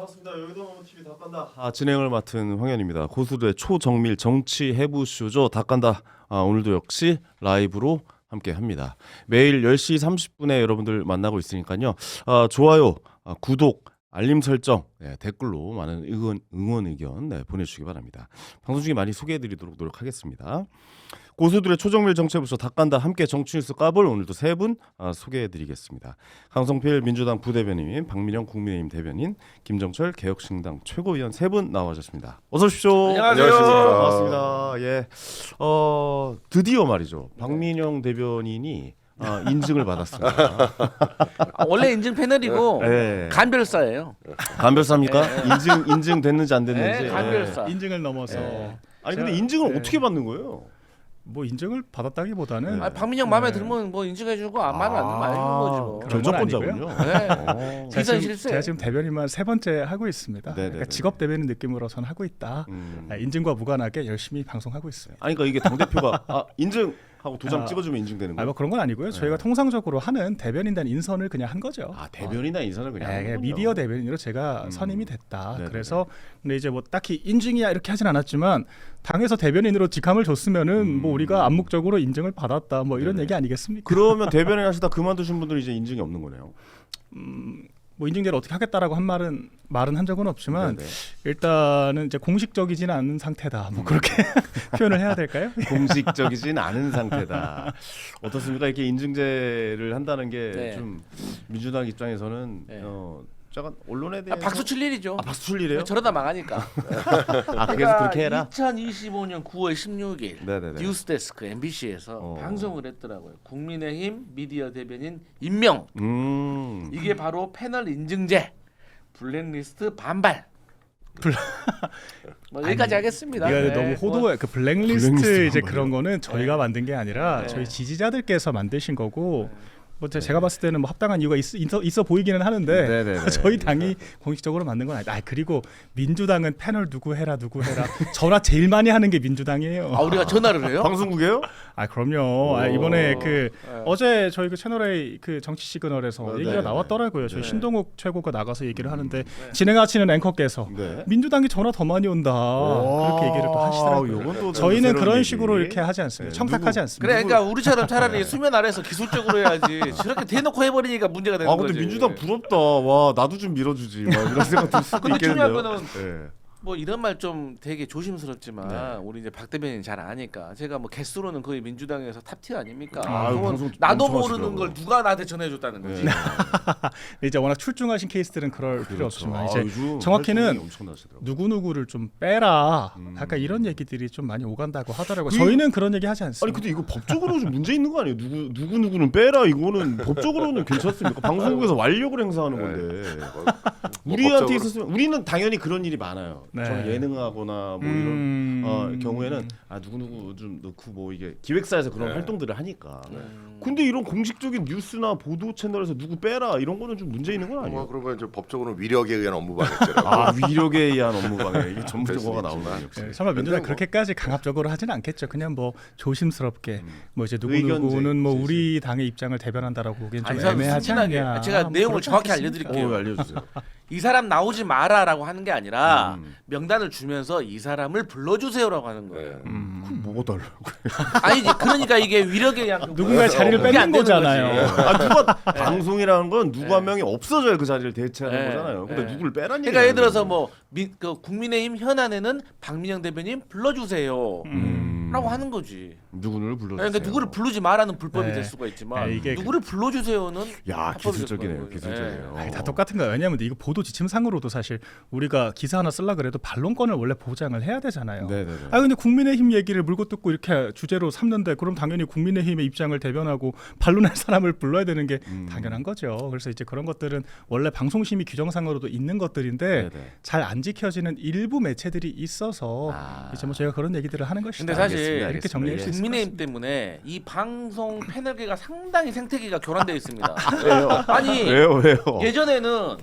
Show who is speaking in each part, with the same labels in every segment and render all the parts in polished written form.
Speaker 1: 반갑습니다. 여의도 TV 닭간다. 진행을 맡은 황현입니다. 고수들의 초정밀 정치 해부 쇼죠. 닭간다. 오늘도 역시 라이브로 함께합니다. 매일 10시 30분에 여러분들 만나고 있으니까요. 좋아요, 구독, 알림 설정, 댓글로 많은 응원 의견 보내주시기 바랍니다. 방송 중에 많이 소개해드리도록 노력하겠습니다. 고수들의 초정밀 정치부서 닭간다 함께 정치뉴스 까볼 오늘도 세 분 소개해드리겠습니다. 강성필 민주당 부대변인, 박민영 국민의힘 대변인, 김정철 개혁신당 최고위원 세 분 나와주셨습니다. 어서 오십시오.
Speaker 2: 안녕하세요.
Speaker 1: 반갑습니다. 예, 드디어 말이죠. 박민영 대변인이 인증을 받았습니다.
Speaker 2: 원래 인증 패널이고
Speaker 1: 네.
Speaker 2: 간별사예요.
Speaker 1: 간별사입니까? 인증 됐는지 안 됐는지.
Speaker 2: 네, 간별사.
Speaker 3: 인증을 넘어서
Speaker 1: 아니 근데 인증을 어떻게 받는 거예요?
Speaker 3: 뭐 인증을 받았다기보다는
Speaker 2: 박민영 마음에 들면 뭐 인증해주고 마음에 안 들면 안 해주는 거지 뭐.
Speaker 3: 그런 건
Speaker 1: 결정권자군요.
Speaker 2: 네. 비선 실세.
Speaker 3: 제가 지금 대변인만 세 번째 하고 있습니다.
Speaker 1: 네네네.
Speaker 3: 그러니까 직업 대변인 느낌으로 전 하고 있다. 인증과 무관하게 열심히 방송하고 있습니다.
Speaker 1: 아니 그러니까 이게 당 대표가 인증하고 도장 찍어주면 인증되는 거예요?
Speaker 3: 뭐 그런 건 아니고요. 저희가 통상적으로 하는 대변인단 인선을 그냥 한 거죠.
Speaker 1: 대변인이나 인선을 그냥 하는
Speaker 3: 그냥
Speaker 1: 거군요.
Speaker 3: 미디어 대변인으로 제가 선임이 됐다.
Speaker 1: 네네네.
Speaker 3: 그래서 근데 이제 뭐 딱히 인증이야 이렇게 하진 않았지만 당에서 대변인으로 직함을 줬으면은 뭐 우리가 암묵적으로 인증을 받았다. 뭐 이런
Speaker 1: 네네.
Speaker 3: 얘기 아니겠습니까?
Speaker 1: 그러면 대변인 하시다 그만두신 분들이 이제 인증이 없는 거네요.
Speaker 3: 뭐 인증제를 어떻게 하겠다라고 한 말은 한 적은 없지만
Speaker 1: 네네.
Speaker 3: 일단은 이제 공식적이지는 않은 상태다. 뭐 그렇게 표현을 해야 될까요?
Speaker 1: 공식적이진 않은 상태다. 어떻습니까? 이렇게 인증제를 한다는 게
Speaker 2: 네.
Speaker 1: 좀 민주당 입장에서는
Speaker 2: 네.
Speaker 1: 약간 언론에 대해서
Speaker 2: 박수 칠 일이죠.
Speaker 1: 박수 칠 일이에요?
Speaker 2: 저러다 망하니까.
Speaker 1: 계속 그렇게 해라.
Speaker 2: 2025년 9월 16일
Speaker 1: 네네네.
Speaker 2: 뉴스데스크 MBC에서
Speaker 1: 어.
Speaker 2: 방송을 했더라고요. 국민의힘 미디어 대변인 임명. 이게 바로 패널 인증제, 블랙리스트 반발. 뭐 여기까지 하겠습니다.
Speaker 3: 이거
Speaker 2: 네.
Speaker 3: 너무 호도의 그 블랙리스트
Speaker 1: 블랙리스트
Speaker 3: 이제
Speaker 1: 한번
Speaker 3: 그런 거는 저희가 만든 게 아니라
Speaker 2: 네.
Speaker 3: 저희 지지자들께서 만드신 거고 뭐 제가 봤을 때는 뭐 합당한 이유가 있어 보이기는 하는데
Speaker 1: 네네네.
Speaker 3: 저희 당이 공식적으로 만든 건 아니다. 그리고 민주당은 패널 누구 해라 전화 제일 많이 하는 게 민주당이에요.
Speaker 2: 우리가 전화를 해요?
Speaker 1: 방송국이에요?
Speaker 3: 그럼요. 이번에
Speaker 2: 네.
Speaker 3: 어제 저희 그 채널A 그 정치 시그널에서 얘기가
Speaker 1: 네.
Speaker 3: 나왔더라고요. 저희
Speaker 1: 네.
Speaker 3: 신동욱 최고가 나가서 얘기를 하는데 진행하시는 앵커께서
Speaker 1: 네.
Speaker 3: 민주당이 전화 더 많이 온다. 그렇게 얘기를 또 하시더라고요.
Speaker 1: 요건 또
Speaker 3: 저희는
Speaker 1: 새로운
Speaker 3: 그런
Speaker 1: 얘기.
Speaker 3: 식으로 이렇게 하지 않습니다.
Speaker 1: 네,
Speaker 3: 청탁하지 않습니다.
Speaker 2: 그래, 그러니까 우리처럼 차라리 수면 아래에서 기술적으로 해야지. 저렇게 대놓고 해버리니까 문제가 되는
Speaker 1: 근데
Speaker 2: 거지.
Speaker 1: 민주당 부럽다. 와 나도 좀 밀어주지. 막 이런 생각 들 수도
Speaker 2: 근데
Speaker 1: 있겠네요.
Speaker 2: 중요한 거는
Speaker 1: 네.
Speaker 2: 뭐 이런 말 좀 되게 조심스럽지만
Speaker 1: 네.
Speaker 2: 우리 이제 박 대변인 잘 아니까 제가 뭐 개수로는 거의 민주당에서 탑티어 아닙니까?
Speaker 1: 아유,
Speaker 2: 그러면
Speaker 1: 방송
Speaker 2: 나도
Speaker 1: 엄청
Speaker 2: 모르는
Speaker 1: 하시더라고요.
Speaker 2: 걸 누가 나한테 전해줬다는 거지.
Speaker 1: 네.
Speaker 3: 이제 워낙 출중하신 케이스들은 그럴 필요 없지만 이제
Speaker 1: 요즘
Speaker 3: 정확히는
Speaker 1: 활동이 엄청나시더라고요.
Speaker 3: 누구누구를 좀 빼라. 약간 이런 얘기들이 좀 많이 오간다고 하더라고요.
Speaker 1: 그-
Speaker 3: 저희는 그런 얘기 하지 않습니다.
Speaker 1: 아니 근데 이거 법적으로 좀 문제 있는 거 아니에요? 누구는 빼라 이거는 법적으로는 괜찮습니까? 방송국에서 완력을 행사하는 건데 우리한테 있었으면 우리는 당연히 그런 일이 많아요.
Speaker 3: 네.
Speaker 1: 저는 예능하거나 뭐 이런 경우에는 누구 좀 넣고 뭐 이게 기획사에서 그런 활동들을 하니까. 근데 이런 공식적인 뉴스나 보도 채널에서 누구 빼라 이런 거는 좀 문제 있는 건 아니에요?
Speaker 4: 그러면 이제 법적으로 위력에 의한 업무방해죄라고.
Speaker 1: 위력에 의한 업무방해 이게 전문 용어가
Speaker 4: 그럴 수
Speaker 1: 나오네요. 역시.
Speaker 3: 설마 민주당
Speaker 4: 뭐-
Speaker 3: 그렇게까지 강압적으로 하지는 않겠죠. 그냥 뭐 조심스럽게 뭐 이제
Speaker 1: 의견제.
Speaker 3: 누구는 뭐 우리 당의 입장을 대변한다라고 보기엔 좀
Speaker 2: 아니, 저는
Speaker 3: 애매하지
Speaker 2: 순진하게
Speaker 3: 않냐.
Speaker 2: 제가 내용을
Speaker 3: 그렇지
Speaker 2: 정확히
Speaker 3: 않겠습니까?
Speaker 2: 알려드릴게요.
Speaker 1: 알려주세요.
Speaker 2: 이 사람 나오지 마라라고 하는 게 아니라 명단을 주면서 이 사람을 불러주세요라고 하는 거예요.
Speaker 1: 그럼 뭐가 달라고?
Speaker 2: 아니지, 그러니까 이게 위력에 의한
Speaker 3: 누군가의 자리를
Speaker 2: 그게 안
Speaker 3: 뺏는
Speaker 2: 되는
Speaker 3: 거잖아요.
Speaker 2: 거지.
Speaker 1: 누가 방송이라는 건 누구 한 명이 없어져야 그 자리를 대체하는
Speaker 2: 네.
Speaker 1: 거잖아요. 근데
Speaker 2: 네.
Speaker 1: 누구를 빼라는
Speaker 2: 그러니까 예를 들어서 뭐 그 국민의힘 현안에는 박민영 대변인 불러주세요. 라고 하는 거지.
Speaker 1: 누구를 불러주세요.
Speaker 2: 그러니까 누구를 부르지 마라는 불법이
Speaker 3: 네.
Speaker 2: 될 수가 있지만
Speaker 3: 네, 이게
Speaker 2: 누구를 불러주세요는
Speaker 1: 야
Speaker 2: 합법이 될
Speaker 1: 기술적이네요.
Speaker 2: 거예요.
Speaker 1: 기술적이에요.
Speaker 3: 다 똑같은 거예요. 왜냐하면 이거 보도 지침상으로도 사실 우리가 기사 하나 쓰려 그래도 반론권을 원래 보장을 해야 되잖아요.
Speaker 1: 네네네.
Speaker 3: 근데 국민의힘 얘기를 물고 뜯고 이렇게 주제로 삼는데 그럼 당연히 국민의힘의 입장을 대변하고 반론할 사람을 불러야 되는 게 당연한 거죠. 그래서 이제 그런 것들은 원래 방송심의 규정상으로도 있는 것들인데
Speaker 1: 네네.
Speaker 3: 잘 안 지켜지는 일부 매체들이 있어서 이제 뭐 저희가 그런 얘기들을 하는 것이다.
Speaker 2: 근데 사실
Speaker 1: 알겠습니다.
Speaker 3: 이렇게 정리할 수 있을 것
Speaker 2: 국민의힘 때문에 이 방송 패널계가 상당히 생태계가 교란되어 있습니다.
Speaker 1: 왜요?
Speaker 2: 아니
Speaker 1: 왜요?
Speaker 2: 예전에는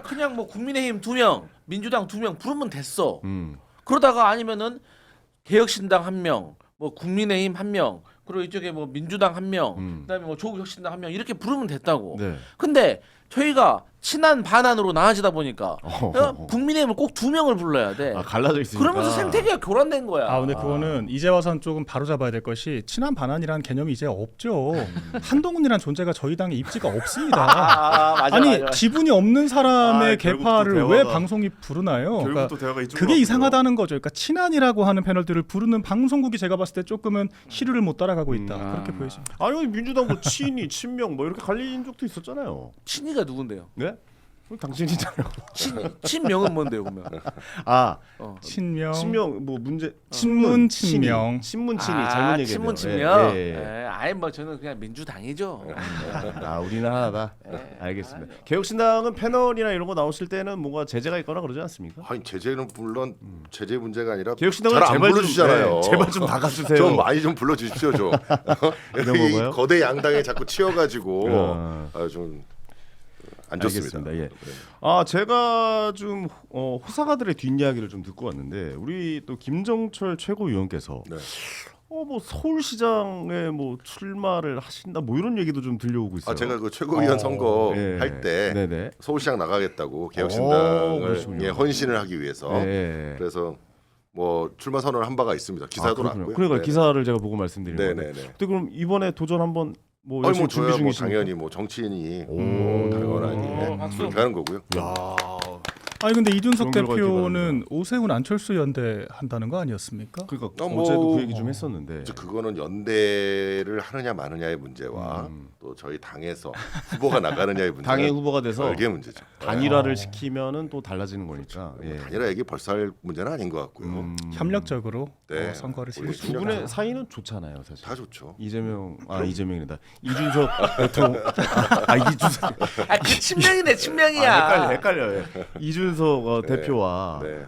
Speaker 2: 그냥 뭐 국민의힘 2명, 민주당 2명 부르면 됐어.
Speaker 1: 음.
Speaker 2: 그러다가 아니면은 개혁신당 1명, 뭐 국민의힘 1명, 그리고 이쪽에 뭐 민주당 1명, 그다음에 뭐 조국혁신당 1명 이렇게 부르면 됐다고.
Speaker 1: 네.
Speaker 2: 근데 저희가 친한 반한으로 나아지다 보니까 국민의힘을 꼭 2명을 불러야 돼.
Speaker 1: 아, 갈라져 있으니까.
Speaker 2: 그러면서 생태계가 교란된 거야.
Speaker 3: 아 근데 그거는 이제 와서는 조금 바로 잡아야 될 것이 친한 반환이라는 개념이 이제 없죠. 한동훈이란 존재가 저희 당에 입지가 없습니다.
Speaker 2: 맞아,
Speaker 3: 아니
Speaker 2: 맞아.
Speaker 3: 지분이 없는 사람의
Speaker 1: 결국
Speaker 3: 개파를
Speaker 1: 또
Speaker 3: 왜
Speaker 1: 대화가-
Speaker 3: 방송이 부르나요?
Speaker 1: 결국
Speaker 3: 그러니까
Speaker 1: 또 대화가 이쪽으로
Speaker 3: 그게
Speaker 1: 왔고요.
Speaker 3: 이상하다는 거죠. 그러니까 친한이라고 하는 패널들을 부르는 방송국이 제가 봤을 때 조금은 시류를 못 따라가고 있다. 그렇게 보여집니다.
Speaker 1: 아니 민주당 뭐 친이 친명 뭐 이렇게 갈린 적도 있었잖아요.
Speaker 2: 친이가 누군데요?
Speaker 1: 네? 당신이잖아요.
Speaker 2: 친명은 뭔데요, 그러면?
Speaker 1: 아
Speaker 3: 친명,
Speaker 1: 친명 뭐 문제
Speaker 3: 친문,
Speaker 1: 친이.
Speaker 3: 친명.
Speaker 1: 친문 친이 잘못 얘기했네요.
Speaker 2: 친문 친명.
Speaker 1: 예, 예.
Speaker 2: 아예 뭐 저는 그냥 민주당이죠.
Speaker 1: 아 우리는 하나다. 알겠습니다. 개혁신당은 패널이나 이런 거 나오실 때는 뭔가 제재가 있거나 그러지 않습니까?
Speaker 4: 아니 제재는 물론 제재 문제가 아니라
Speaker 1: 개혁신당은
Speaker 4: 잘 안
Speaker 1: 제발 좀-
Speaker 4: 불러주잖아요.
Speaker 1: 네, 제발 좀 나가주세요.
Speaker 4: 좀 많이 좀 불러주십시오 좀.
Speaker 1: 이런
Speaker 4: 이
Speaker 1: 건가요?
Speaker 4: 거대 양당에 자꾸 치여가지고 좀 안 좋습니다.
Speaker 1: 알겠습니다. 예. 아 제가 좀 호사가들의 뒷이야기를 좀 듣고 왔는데 우리 또 김정철 최고위원께서
Speaker 4: 네.
Speaker 1: 뭐 서울시장에 뭐 출마를 하신다 뭐 이런 얘기도 좀 들려오고 있어요.
Speaker 4: 아 제가 그 최고위원 선거
Speaker 1: 예.
Speaker 4: 할 때
Speaker 1: 네네.
Speaker 4: 서울시장 나가겠다고 개혁신당을
Speaker 1: 그러시군요.
Speaker 4: 헌신을 하기 위해서
Speaker 1: 네.
Speaker 4: 그래서 뭐 출마 선언을 한 바가 있습니다. 기사도
Speaker 1: 그렇군요.
Speaker 4: 났고요.
Speaker 1: 그러니까
Speaker 4: 네.
Speaker 1: 기사를 제가 보고 말씀드린 건데.
Speaker 4: 네네네.
Speaker 1: 근데 그럼 이번에 도전 한번 뭐
Speaker 4: 아니
Speaker 1: 열심히
Speaker 4: 뭐
Speaker 1: 준비
Speaker 4: 저야 뭐
Speaker 1: 중이십니까?
Speaker 4: 당연히 뭐 정치인이 뭐 다른 건 아니에요.
Speaker 2: 박수.
Speaker 4: 그렇게 하는 거고요.
Speaker 3: 아니 근데 이준석
Speaker 1: 그런 결과
Speaker 3: 대표는 오세훈 안철수 연대 한다는 거 아니었습니까?
Speaker 1: 그러니까
Speaker 4: 뭐-
Speaker 1: 어제도 그 얘기 좀 했었는데.
Speaker 4: 이제 그거는 연대를 하느냐 마느냐의 문제와 또 저희 당에서 후보가 나가느냐의 문제.
Speaker 1: 당의 후보가 돼서
Speaker 4: 별개 문제죠.
Speaker 1: 단일화를 시키면은 또 달라지는 거니까. 예.
Speaker 4: 단일화 얘기 벌써 할 문제는 아닌 것 같고요.
Speaker 3: 협력적으로
Speaker 4: 네.
Speaker 3: 선거를
Speaker 4: 우리
Speaker 3: 치르
Speaker 1: 두 분의 사이는 좋잖아요, 사실.
Speaker 4: 다 좋죠.
Speaker 1: 이재명이다. 이준석 대통령. 이준석.
Speaker 2: 그 친명이네, 친명이야.
Speaker 1: 헷갈려요. 예. 이준석
Speaker 4: 네.
Speaker 1: 대표와
Speaker 4: 네.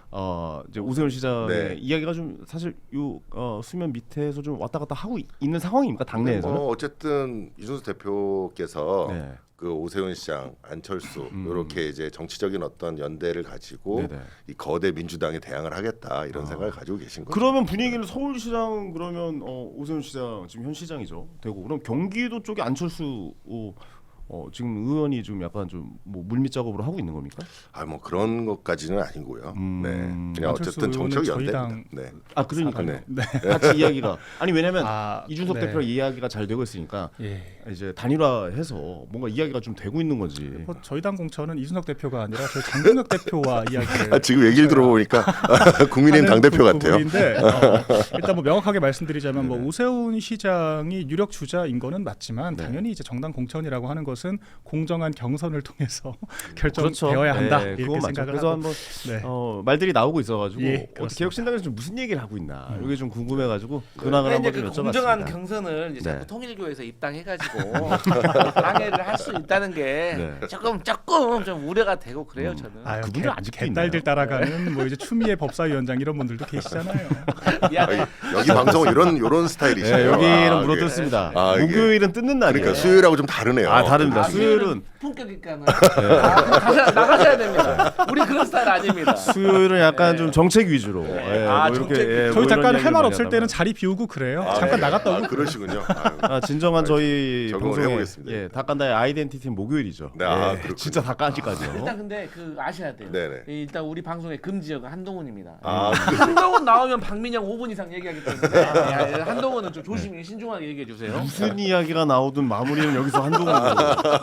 Speaker 1: 이제 오세훈 시장의
Speaker 4: 네.
Speaker 1: 이야기가 좀 사실 요 수면 밑에서 좀 왔다 갔다 하고 있는 상황입니까 당내에서는?
Speaker 4: 뭐 어쨌든 이준석 대표께서
Speaker 1: 네.
Speaker 4: 그 오세훈 시장, 안철수 이렇게 이제 정치적인 어떤 연대를 가지고
Speaker 1: 네네.
Speaker 4: 이 거대 민주당에 대항을 하겠다 이런 생각을 가지고 계신 거죠.
Speaker 1: 그러면 분위기는 서울시장 그러면 오세훈 시장 지금 현 시장이죠 되고 그럼 경기도 쪽에 안철수 지금 의원이 좀 약간 좀 뭐 물밑 작업을 하고 있는 겁니까?
Speaker 4: 뭐 그런 것까지는 아니고요. 네, 그냥
Speaker 3: 안철수
Speaker 4: 어쨌든 정책
Speaker 3: 의원은 저희
Speaker 4: 연대입니다. 네.
Speaker 1: 그러니까요.
Speaker 4: 네.
Speaker 1: 같이 이야기가 아니 왜냐면 이준석
Speaker 3: 네.
Speaker 1: 대표 이야기가 잘 되고 있으니까
Speaker 3: 예.
Speaker 1: 이제 단일화해서 뭔가 이야기가 좀 되고 있는 거지.
Speaker 3: 뭐 저희 당 공천은 이준석 대표가 아니라 저희 장동혁 대표와 이야기를
Speaker 4: 지금 얘기를 들어보니까 국민의힘 당 대표 같아요.
Speaker 3: 부분인데, 일단 뭐 명확하게 말씀드리자면 뭐 오세훈 시장이 유력 주자인 거는 맞지만 당연히 이제 정당 공천이라고 하는 것은 공정한 경선을 통해서 결정되어야 한다
Speaker 1: 네,
Speaker 3: 이렇게
Speaker 1: 그건 맞죠.
Speaker 3: 생각을
Speaker 1: 그래서
Speaker 3: 하고
Speaker 1: 한번
Speaker 3: 네.
Speaker 1: 말들이 나오고 있어가지고
Speaker 3: 예,
Speaker 1: 어떻게
Speaker 3: 그렇습니다.
Speaker 1: 개혁신당에서 좀 무슨 얘기를 하고 있나 이게 좀 궁금해가지고 근황을
Speaker 2: 이제
Speaker 1: 한번
Speaker 2: 그
Speaker 1: 좀 여쭤봤습니다.
Speaker 2: 공정한 경선을 이제
Speaker 1: 네.
Speaker 2: 자꾸 통일교에서 입당해가지고 방해를 할 수 있다는 게
Speaker 1: 네.
Speaker 2: 조금 좀 우려가 되고 그래요 저는.
Speaker 3: 아유,
Speaker 1: 그분들 아직도
Speaker 3: 개딸들
Speaker 1: 있나요?
Speaker 3: 따라가는 뭐 이제 추미애 법사위원장 이런 분들도 계시잖아요.
Speaker 4: 여기 방송은 이런 스타일이시죠.
Speaker 1: 네, 여기는 물어뜯습니다.
Speaker 4: 이게.
Speaker 1: 목요일은 뜯는 날이에요.
Speaker 4: 그러니까 수요일하고 좀 다르네요.
Speaker 1: 다릅니다. 수요일은
Speaker 2: 품격있가는 나가셔야 됩니다. 우리 그런 스타일 아닙니다.
Speaker 1: 수요일은 약간 좀 정책 위주로.
Speaker 2: 정책
Speaker 1: 예,
Speaker 3: 저희
Speaker 1: 뭐
Speaker 3: 잠깐
Speaker 1: 이런
Speaker 3: 할 말
Speaker 1: 이야기를
Speaker 3: 없을
Speaker 1: 많이
Speaker 3: 때는
Speaker 1: 하다가.
Speaker 3: 자리 비우고 그래요. 잠깐 나갔다 오고.
Speaker 4: 그러시군요.
Speaker 1: 진정한 저희
Speaker 4: 적응을
Speaker 1: 방송의
Speaker 4: 해보겠습니다.
Speaker 1: 닭간다의 아이덴티티 목요일이죠.
Speaker 4: 네,
Speaker 1: 예,
Speaker 4: 그렇군요.
Speaker 1: 진짜 닭간지까지요.
Speaker 2: 일단 근데 아셔야 돼요.
Speaker 4: 네네.
Speaker 2: 일단 우리 방송의 금지역은 한동훈입니다.
Speaker 4: 아,
Speaker 2: 한동훈 나오면 박민영 5분 이상 얘기하기 때문에 한동훈은 좀 조심히 신중하게 얘기해 주세요.
Speaker 1: 무슨 이야기가 나오든 마무리는 여기서 한동안으로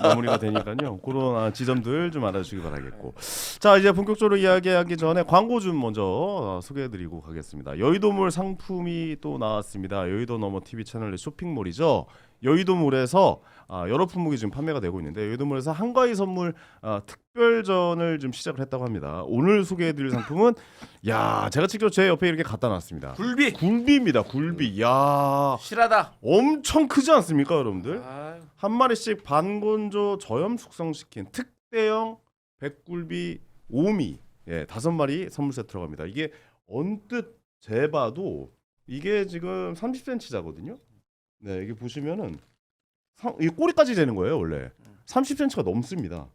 Speaker 1: 마무리가 되니까요. 그런 지점들 좀 알아주시기 바라겠고. 자 이제 본격적으로 이야기하기 전에 광고 좀 먼저 소개해드리고 가겠습니다. 여의도몰 상품이 또 나왔습니다. 여의도 너머 TV 채널의 쇼핑몰이죠. 여의도몰에서 여러 품목이 지금 판매가 되고 있는데 여의도몰에서 한가위 선물 특별전을 좀 시작을 했다고 합니다. 오늘 소개해드릴 상품은 제가 직접 제 옆에 이렇게 갖다 놨습니다. 굴비입니다. 굴비.
Speaker 2: 실하다.
Speaker 1: 엄청 크지 않습니까, 여러분들?
Speaker 2: 아유.
Speaker 1: 한 마리씩 반건조 저염 숙성시킨 특대형 백굴비 5미 5마리 선물 세트로 갑니다. 이게 언뜻 재봐도 이게 지금 30cm자거든요. 네, 이게 보시면은 이 꼬리까지 재는 거예요, 원래. 30cm가 넘습니다.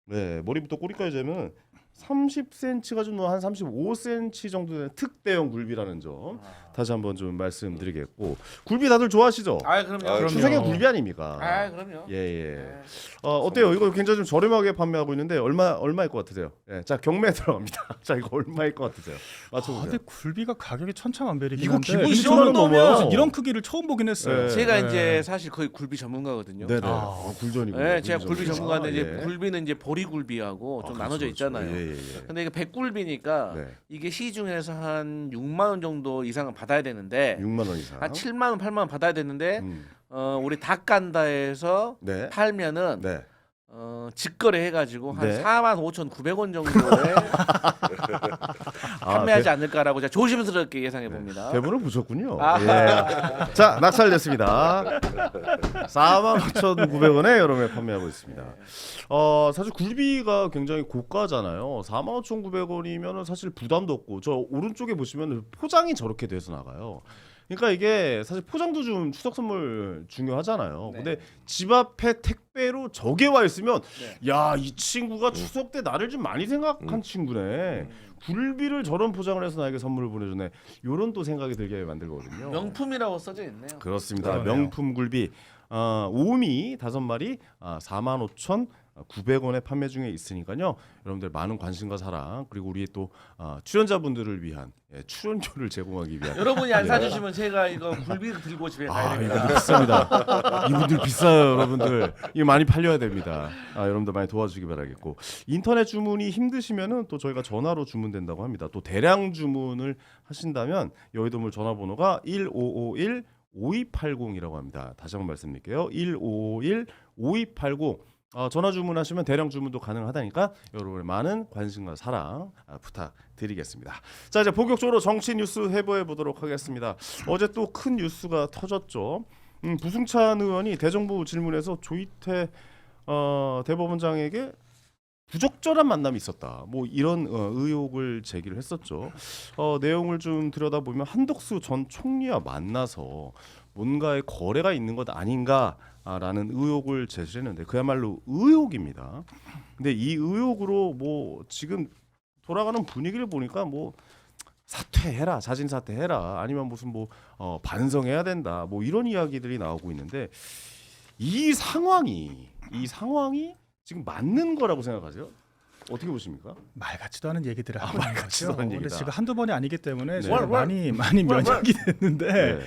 Speaker 1: 네, 머리부터 꼬리까지 재면 30cm가 좀 한 35cm 정도 되는 특대형 굴비라는 점 다시 한번 좀 말씀드리겠고 굴비 다들 좋아하시죠?
Speaker 2: 아 그럼요.
Speaker 4: 아,
Speaker 1: 추석엔 굴비 아닙니까?
Speaker 2: 아 그럼요.
Speaker 1: 예. 어때요? 이거 굉장히 좀 저렴하게 판매하고 있는데 얼마일 것 같으세요? 예. 자 경매 들어갑니다. 자 이거 얼마일 것 같으세요? 맞춰보세요.
Speaker 3: 근데 굴비가 가격이 천차만별이긴
Speaker 1: 이거
Speaker 3: 한데
Speaker 1: 기본
Speaker 3: 근데
Speaker 1: 10만
Speaker 3: 저는
Speaker 1: 원 넘어요.
Speaker 3: 이런 크기를 처음 보긴 했어요.
Speaker 1: 네.
Speaker 2: 제가
Speaker 3: 네.
Speaker 2: 이제 사실 거의 굴비 전문가거든요.
Speaker 1: 네네.
Speaker 3: 아.
Speaker 1: 굴전이고.
Speaker 2: 네, 제가 굴비 전문가인데 이제
Speaker 1: 예.
Speaker 2: 굴비는 이제 보리굴비하고 좀 나눠져 있잖아요.
Speaker 1: 예.
Speaker 2: 근데 이게 백굴비니까
Speaker 1: 네.
Speaker 2: 이게 시중에서 한 6만 원 정도 이상은 받아야 되는데
Speaker 1: 6만 원 이상.
Speaker 2: 한 7만 원, 8만 원 받아야 되는데 우리 닭간다에서
Speaker 1: 네.
Speaker 2: 팔면은
Speaker 1: 네.
Speaker 2: 직거래 해가지고 한
Speaker 1: 네.
Speaker 2: 45,900원 정도에 판매하지 않을까라고 제가 조심스럽게 예상해 봅니다.
Speaker 1: 대본을 보셨군요.
Speaker 2: 아.
Speaker 1: 예. 자 낙찰됐습니다. 45,900원에 여름에 판매하고 있습니다. 사실 굴비가 굉장히 고가잖아요. 45,900원이면 사실 부담도 없고 저 오른쪽에 보시면 포장이 저렇게 돼서 나가요. 그러니까 이게 사실 포장도 좀 추석 선물 중요하잖아요.
Speaker 2: 네.
Speaker 1: 근데 집 앞에 택배로 저게 와 있으면
Speaker 2: 네.
Speaker 1: 야, 이 친구가 추석 때 나를 좀 많이 생각한 친구네. 굴비를 저런 포장을 해서 나에게 선물을 보내주네. 요런 또 생각이 들게 만들거든요.
Speaker 2: 명품이라고 써져 있네요.
Speaker 1: 그렇습니다.
Speaker 3: 그러네요.
Speaker 1: 명품 굴비 오미 5마리 45,900원에 판매 중에 있으니까요. 여러분들 많은 관심과 사랑 그리고 우리 또 출연자분들을 위한 출연료를 제공하기 위한
Speaker 2: 여러분이 안 사주시면 제가 이거 굴비 들고 집에 가야
Speaker 1: 이거
Speaker 2: 됩니다.
Speaker 1: 비쌉니다. 이분들 비싸요, 여러분들. 이거 많이 팔려야 됩니다. 여러분들 많이 도와주시기 바라겠고 인터넷 주문이 힘드시면은 또 저희가 전화로 주문된다고 합니다. 또 대량 주문을 하신다면 여의도물 전화번호가 1551 5280이라고 합니다. 다시 한번 말씀드릴게요. 1551 5280 전화 주문하시면 대량 주문도 가능하다니까 여러분의 많은 관심과 사랑 부탁드리겠습니다. 자 이제 본격적으로 정치 뉴스 해부해 보도록 하겠습니다. 어제 또 큰 뉴스가 터졌죠. 부승찬 의원이 대정부 질문에서 조이태 대법원장에게 부적절한 만남이 있었다. 뭐 이런 의혹을 제기를 했었죠. 내용을 좀 들여다보면 한덕수 전 총리와 만나서 뭔가의 거래가 있는 것 아닌가라는 의혹을 제시했는데 그야말로 의혹입니다. 근데 이 의혹으로 뭐 지금 돌아가는 분위기를 보니까 뭐 사퇴해라, 자진 사퇴해라, 아니면 무슨 뭐 반성해야 된다, 뭐 이런 이야기들이 나오고 있는데 이 상황이 지금 맞는 거라고 생각하세요? 어떻게 보십니까?
Speaker 3: 말 같지도 않은 얘기들을 하고
Speaker 1: 말
Speaker 3: 있는
Speaker 1: 같지도
Speaker 3: 거죠.
Speaker 1: 않은
Speaker 3: 근데
Speaker 1: 얘기다.
Speaker 3: 지금 한두 번이 아니기 때문에
Speaker 1: 네.
Speaker 3: 제가 많이 면역이 됐는데
Speaker 1: 네.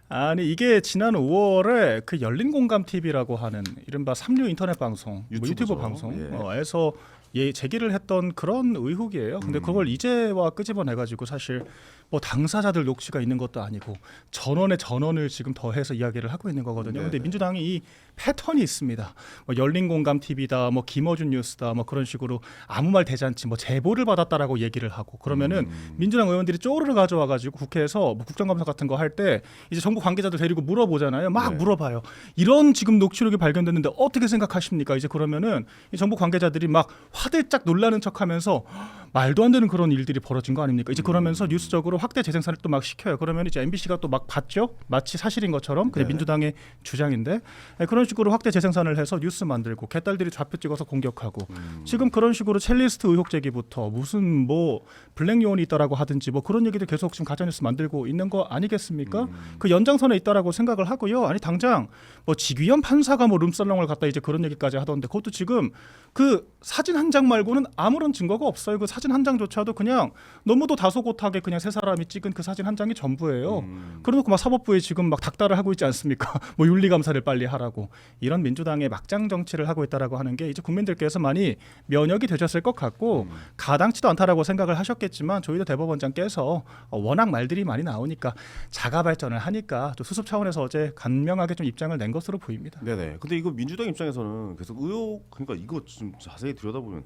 Speaker 3: 아니 이게 지난 5월에 그 열린 공감 TV라고 하는 이른바 삼류 인터넷 방송,
Speaker 1: 유튜브죠.
Speaker 3: 유튜브 방송에서
Speaker 1: 예.
Speaker 3: 제기를 했던 그런 의혹이에요. 근데 그걸 이제와 끄집어내 가지고 사실 뭐 당사자들 녹취가 있는 것도 아니고 전원의 전원을 지금 더해서 이야기를 하고 있는 거거든요.
Speaker 1: 네네.
Speaker 3: 근데 민주당이 이 패턴이 있습니다. 뭐 열린 공감 TV다, 뭐 김어준 뉴스다, 뭐 그런 식으로 아무 말 대잔치, 뭐 제보를 받았다라고 얘기를 하고 그러면은 민주당 의원들이 쪼르르 가져와 가지고 국회에서 뭐 국정감사 같은 거 할 때 이제 정부 관계자들 데리고 물어보잖아요. 막
Speaker 1: 네.
Speaker 3: 물어봐요. 이런 지금 녹취록이 발견됐는데 어떻게 생각하십니까? 이제 그러면은 이 정부 관계자들이 막 화들짝 놀라는 척하면서 말도 안 되는 그런 일들이 벌어진 거 아닙니까? 이제 그러면서 뉴스적으로 확대 재생산을 또 막 시켜요. 그러면 이제 MBC가 또 막 봤죠. 마치 사실인 것처럼 그게
Speaker 1: 네.
Speaker 3: 민주당의 주장인데 그런 식으로 확대 재생산을 해서 뉴스 만들고 개딸들이 좌표 찍어서 공격하고 지금 그런 식으로 첼리스트 의혹 제기부터 무슨 뭐 블랙 요원이 있다라고 하든지 뭐 그런 얘기들 계속 지금 가짜 뉴스 만들고 있는 거 아니겠습니까? 그 연장선에 있다라고 생각을 하고요. 아니 당장 뭐 지귀현 판사가 뭐 룸살롱을 갔다 이제 그런 얘기까지 하던데 그것도 지금 그 사진 한 장 말고는 아무런 증거가 없어요. 그 사진 한 장조차도 그냥 너무도 다소곳하게 그냥 세 사람이 찍은 그 사진 한 장이 전부예요. 그래놓고 막 사법부에 지금 막 닥달을 하고 있지 않습니까? 뭐 윤리감사를 빨리 하라고 이런 민주당의 막장 정치를 하고 있다라고 하는 게 이제 국민들께서 많이 면역이 되셨을 것 같고 가당치도 않다라고 생각을 하셨겠지만 조희대 대법원장께서 워낙 말들이 많이 나오니까 자가 발전을 하니까 또 수습 차원에서 어제 간명하게 좀 입장을 낸 것으로 보입니다.
Speaker 1: 네네. 근데 이거 민주당 입장에서는 계속 의혹 그러니까 이거 좀 자세히 들여다보면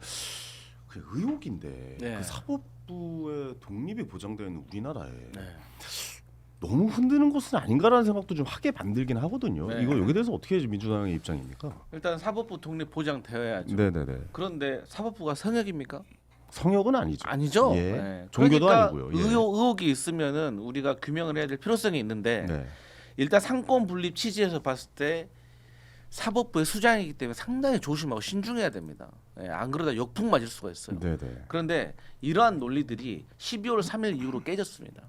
Speaker 1: 그 의혹인데
Speaker 2: 네.
Speaker 1: 그 사법부의 독립이 보장되는 우리나라에
Speaker 2: 네.
Speaker 1: 너무 흔드는 것은 아닌가라는 생각도 좀 하게 만들긴 하거든요.
Speaker 2: 네.
Speaker 1: 이거 여기 대해서 어떻게 민주당의 입장입니까?
Speaker 2: 일단 사법부 독립 보장되어야죠.
Speaker 1: 네네네.
Speaker 2: 그런데 사법부가 성역입니까?
Speaker 1: 성역은 아니죠.
Speaker 2: 아니죠.
Speaker 1: 예.
Speaker 2: 네.
Speaker 1: 종교도
Speaker 2: 그러니까
Speaker 1: 아니고요. 예.
Speaker 2: 의혹이 있으면은 우리가 규명을 해야 될 필요성이 있는데
Speaker 1: 네.
Speaker 2: 일단 상권 분립 취지에서 봤을 때 사법부의 수장이기 때문에 상당히 조심하고 신중해야 됩니다. 예, 안 그러다 역풍 맞을 수가 있어요.
Speaker 1: 네네.
Speaker 2: 그런데 이러한 논리들이 12월 3일 이후로 깨졌습니다.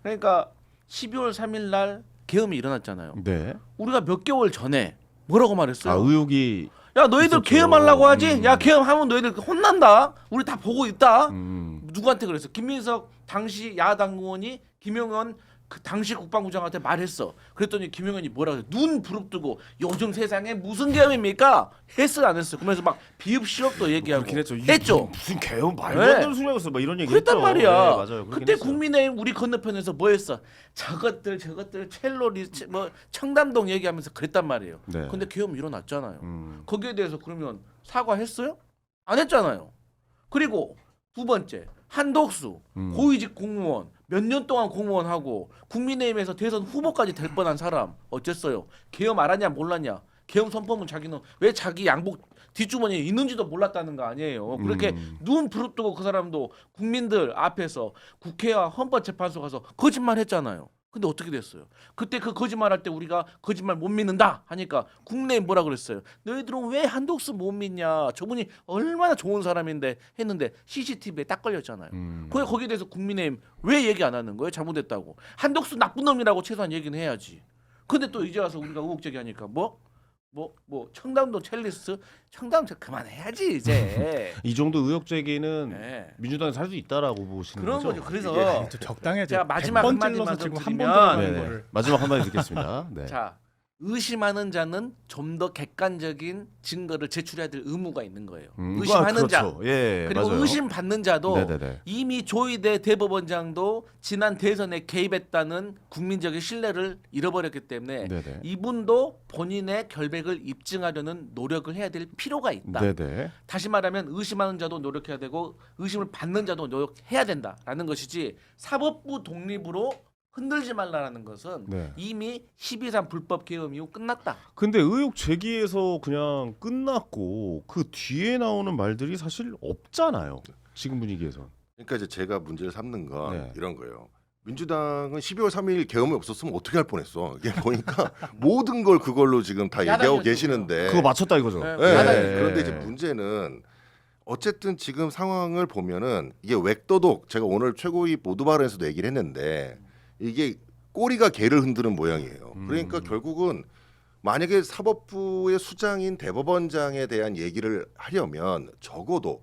Speaker 2: 그러니까 12월 3일 날 계엄이 일어났잖아요.
Speaker 1: 네.
Speaker 2: 우리가 몇 개월 전에 뭐라고 말했어요?
Speaker 1: 아 의혹이
Speaker 2: 야 너희들
Speaker 1: 있었죠.
Speaker 2: 계엄하려고 하지? 야 계엄하면 너희들 혼난다. 우리 다 보고 있다. 누구한테 그랬어? 김민석 당시 야당 의원이 김영현 그 당시 국방부장한테 말했어. 그랬더니 김영현이 뭐라고 했어? 눈 부릅뜨고 요즘 세상에 무슨 계엄입니까? 했어요 안 했어요? 그러면서 막 비읍시럽도 얘기하고
Speaker 1: 그렇긴 했죠. 이게
Speaker 2: 했죠.
Speaker 1: 무슨 개엄 말도
Speaker 2: 네.
Speaker 1: 안 되는 소리 하고 있어. 막 이런 얘기
Speaker 2: 그랬단
Speaker 1: 했죠.
Speaker 2: 말이야.
Speaker 1: 네, 맞아요. 그러긴
Speaker 2: 그때
Speaker 1: 했어요.
Speaker 2: 국민의힘 우리 건너편에서 뭐 했어? 저것들 첼로리 뭐 청담동 얘기하면서 그랬단 말이에요.
Speaker 1: 네.
Speaker 2: 근데 계엄 일어났잖아요. 거기에 대해서 그러면 사과했어요? 안 했잖아요. 그리고 두 번째 한덕수 고위직 공무원 몇 년 동안 공무원하고 국민의힘에서 대선 후보까지 될 뻔한 사람 어쨌어요? 계엄 알았냐 몰랐냐? 계엄 선포문 자기는 왜 자기 양복 뒷주머니에 있는지도 몰랐다는 거 아니에요. 그렇게 눈 부릅뜨고 그 사람도 국민들 앞에서 국회와 헌법재판소 가서 거짓말 했잖아요. 근데 어떻게 됐어요? 그때 그 거짓말할 때 우리가 거짓말 못 믿는다 하니까 국내에 뭐라 그랬어요? 너희들은 왜 한독수 못 믿냐? 저분이 얼마나 좋은 사람인데 했는데 CCTV에 딱 걸렸잖아요. 거기에 대해서 국민의힘 왜 얘기 안 하는 거예요? 잘못했다고. 한독수 나쁜 놈이라고 최소한 얘기는 해야지. 근데 또 이제 와서 우리가 의혹 제기하니까 뭐 청담도 첼리스 청담 그만해야지 이제.
Speaker 1: 이 정도 의혹 제기는
Speaker 2: 네.
Speaker 1: 민주당에서 할 수 있다라고 보시는
Speaker 2: 그런
Speaker 1: 거죠?
Speaker 2: 거죠. 그래서
Speaker 3: 좀 적당해져.
Speaker 2: 제가 마지막
Speaker 3: 100번
Speaker 2: 한마디만
Speaker 3: 찔러서 지금
Speaker 2: 더
Speaker 3: 한번
Speaker 2: 드리면
Speaker 3: 들어가는
Speaker 1: 네네.
Speaker 3: 거를.
Speaker 1: 마지막 한마디 듣겠습니다. 네.
Speaker 2: 자 의심하는 자는 좀 더 객관적인 증거를 제출해야 될 의무가 있는 거예요. 의심하는 자
Speaker 1: 그렇죠. 예,
Speaker 2: 그리고
Speaker 1: 맞아요.
Speaker 2: 의심 받는 자도
Speaker 1: 네네네.
Speaker 2: 이미 조희대 대법원장도 지난 대선에 개입했다는 국민적인 신뢰를 잃어버렸기 때문에
Speaker 1: 네네.
Speaker 2: 이분도 본인의 결백을 입증하려는 노력을 해야 될 필요가 있다.
Speaker 1: 네네.
Speaker 2: 다시 말하면 의심하는 자도 노력해야 되고 의심을 받는 자도 노력해야 된다라는 것이지 사법부 독립으로 흔들지 말라라는 것은
Speaker 1: 네.
Speaker 2: 이미 12.3 불법 계엄 이후 끝났다.
Speaker 1: 근데 의혹 제기에서 그냥 끝났고 그 뒤에 나오는 말들이 사실 없잖아요. 지금 분위기에서.
Speaker 4: 그러니까 이제 제가 문제를 삼는 건
Speaker 1: 네.
Speaker 4: 이런 거예요. 민주당은 12월 3일 계엄이 없었으면 어떻게 할 뻔했어. 이게 보니까 모든 걸 그걸로 지금 다 얘기하고
Speaker 2: 야당이었죠,
Speaker 4: 계시는데.
Speaker 1: 그거 맞췄다 이거죠.
Speaker 2: 네.
Speaker 4: 네.
Speaker 2: 야당이죠.
Speaker 4: 그런데 이제 문제는 어쨌든 지금 상황을 보면은 이게 웩도독 제가 오늘 최고위 모두 발언에서도 얘기를 했는데 이게 꼬리가 개를 흔드는 모양이에요. 그러니까 결국은 만약에 사법부의 수장인 대법원장에 대한 얘기를 하려면 적어도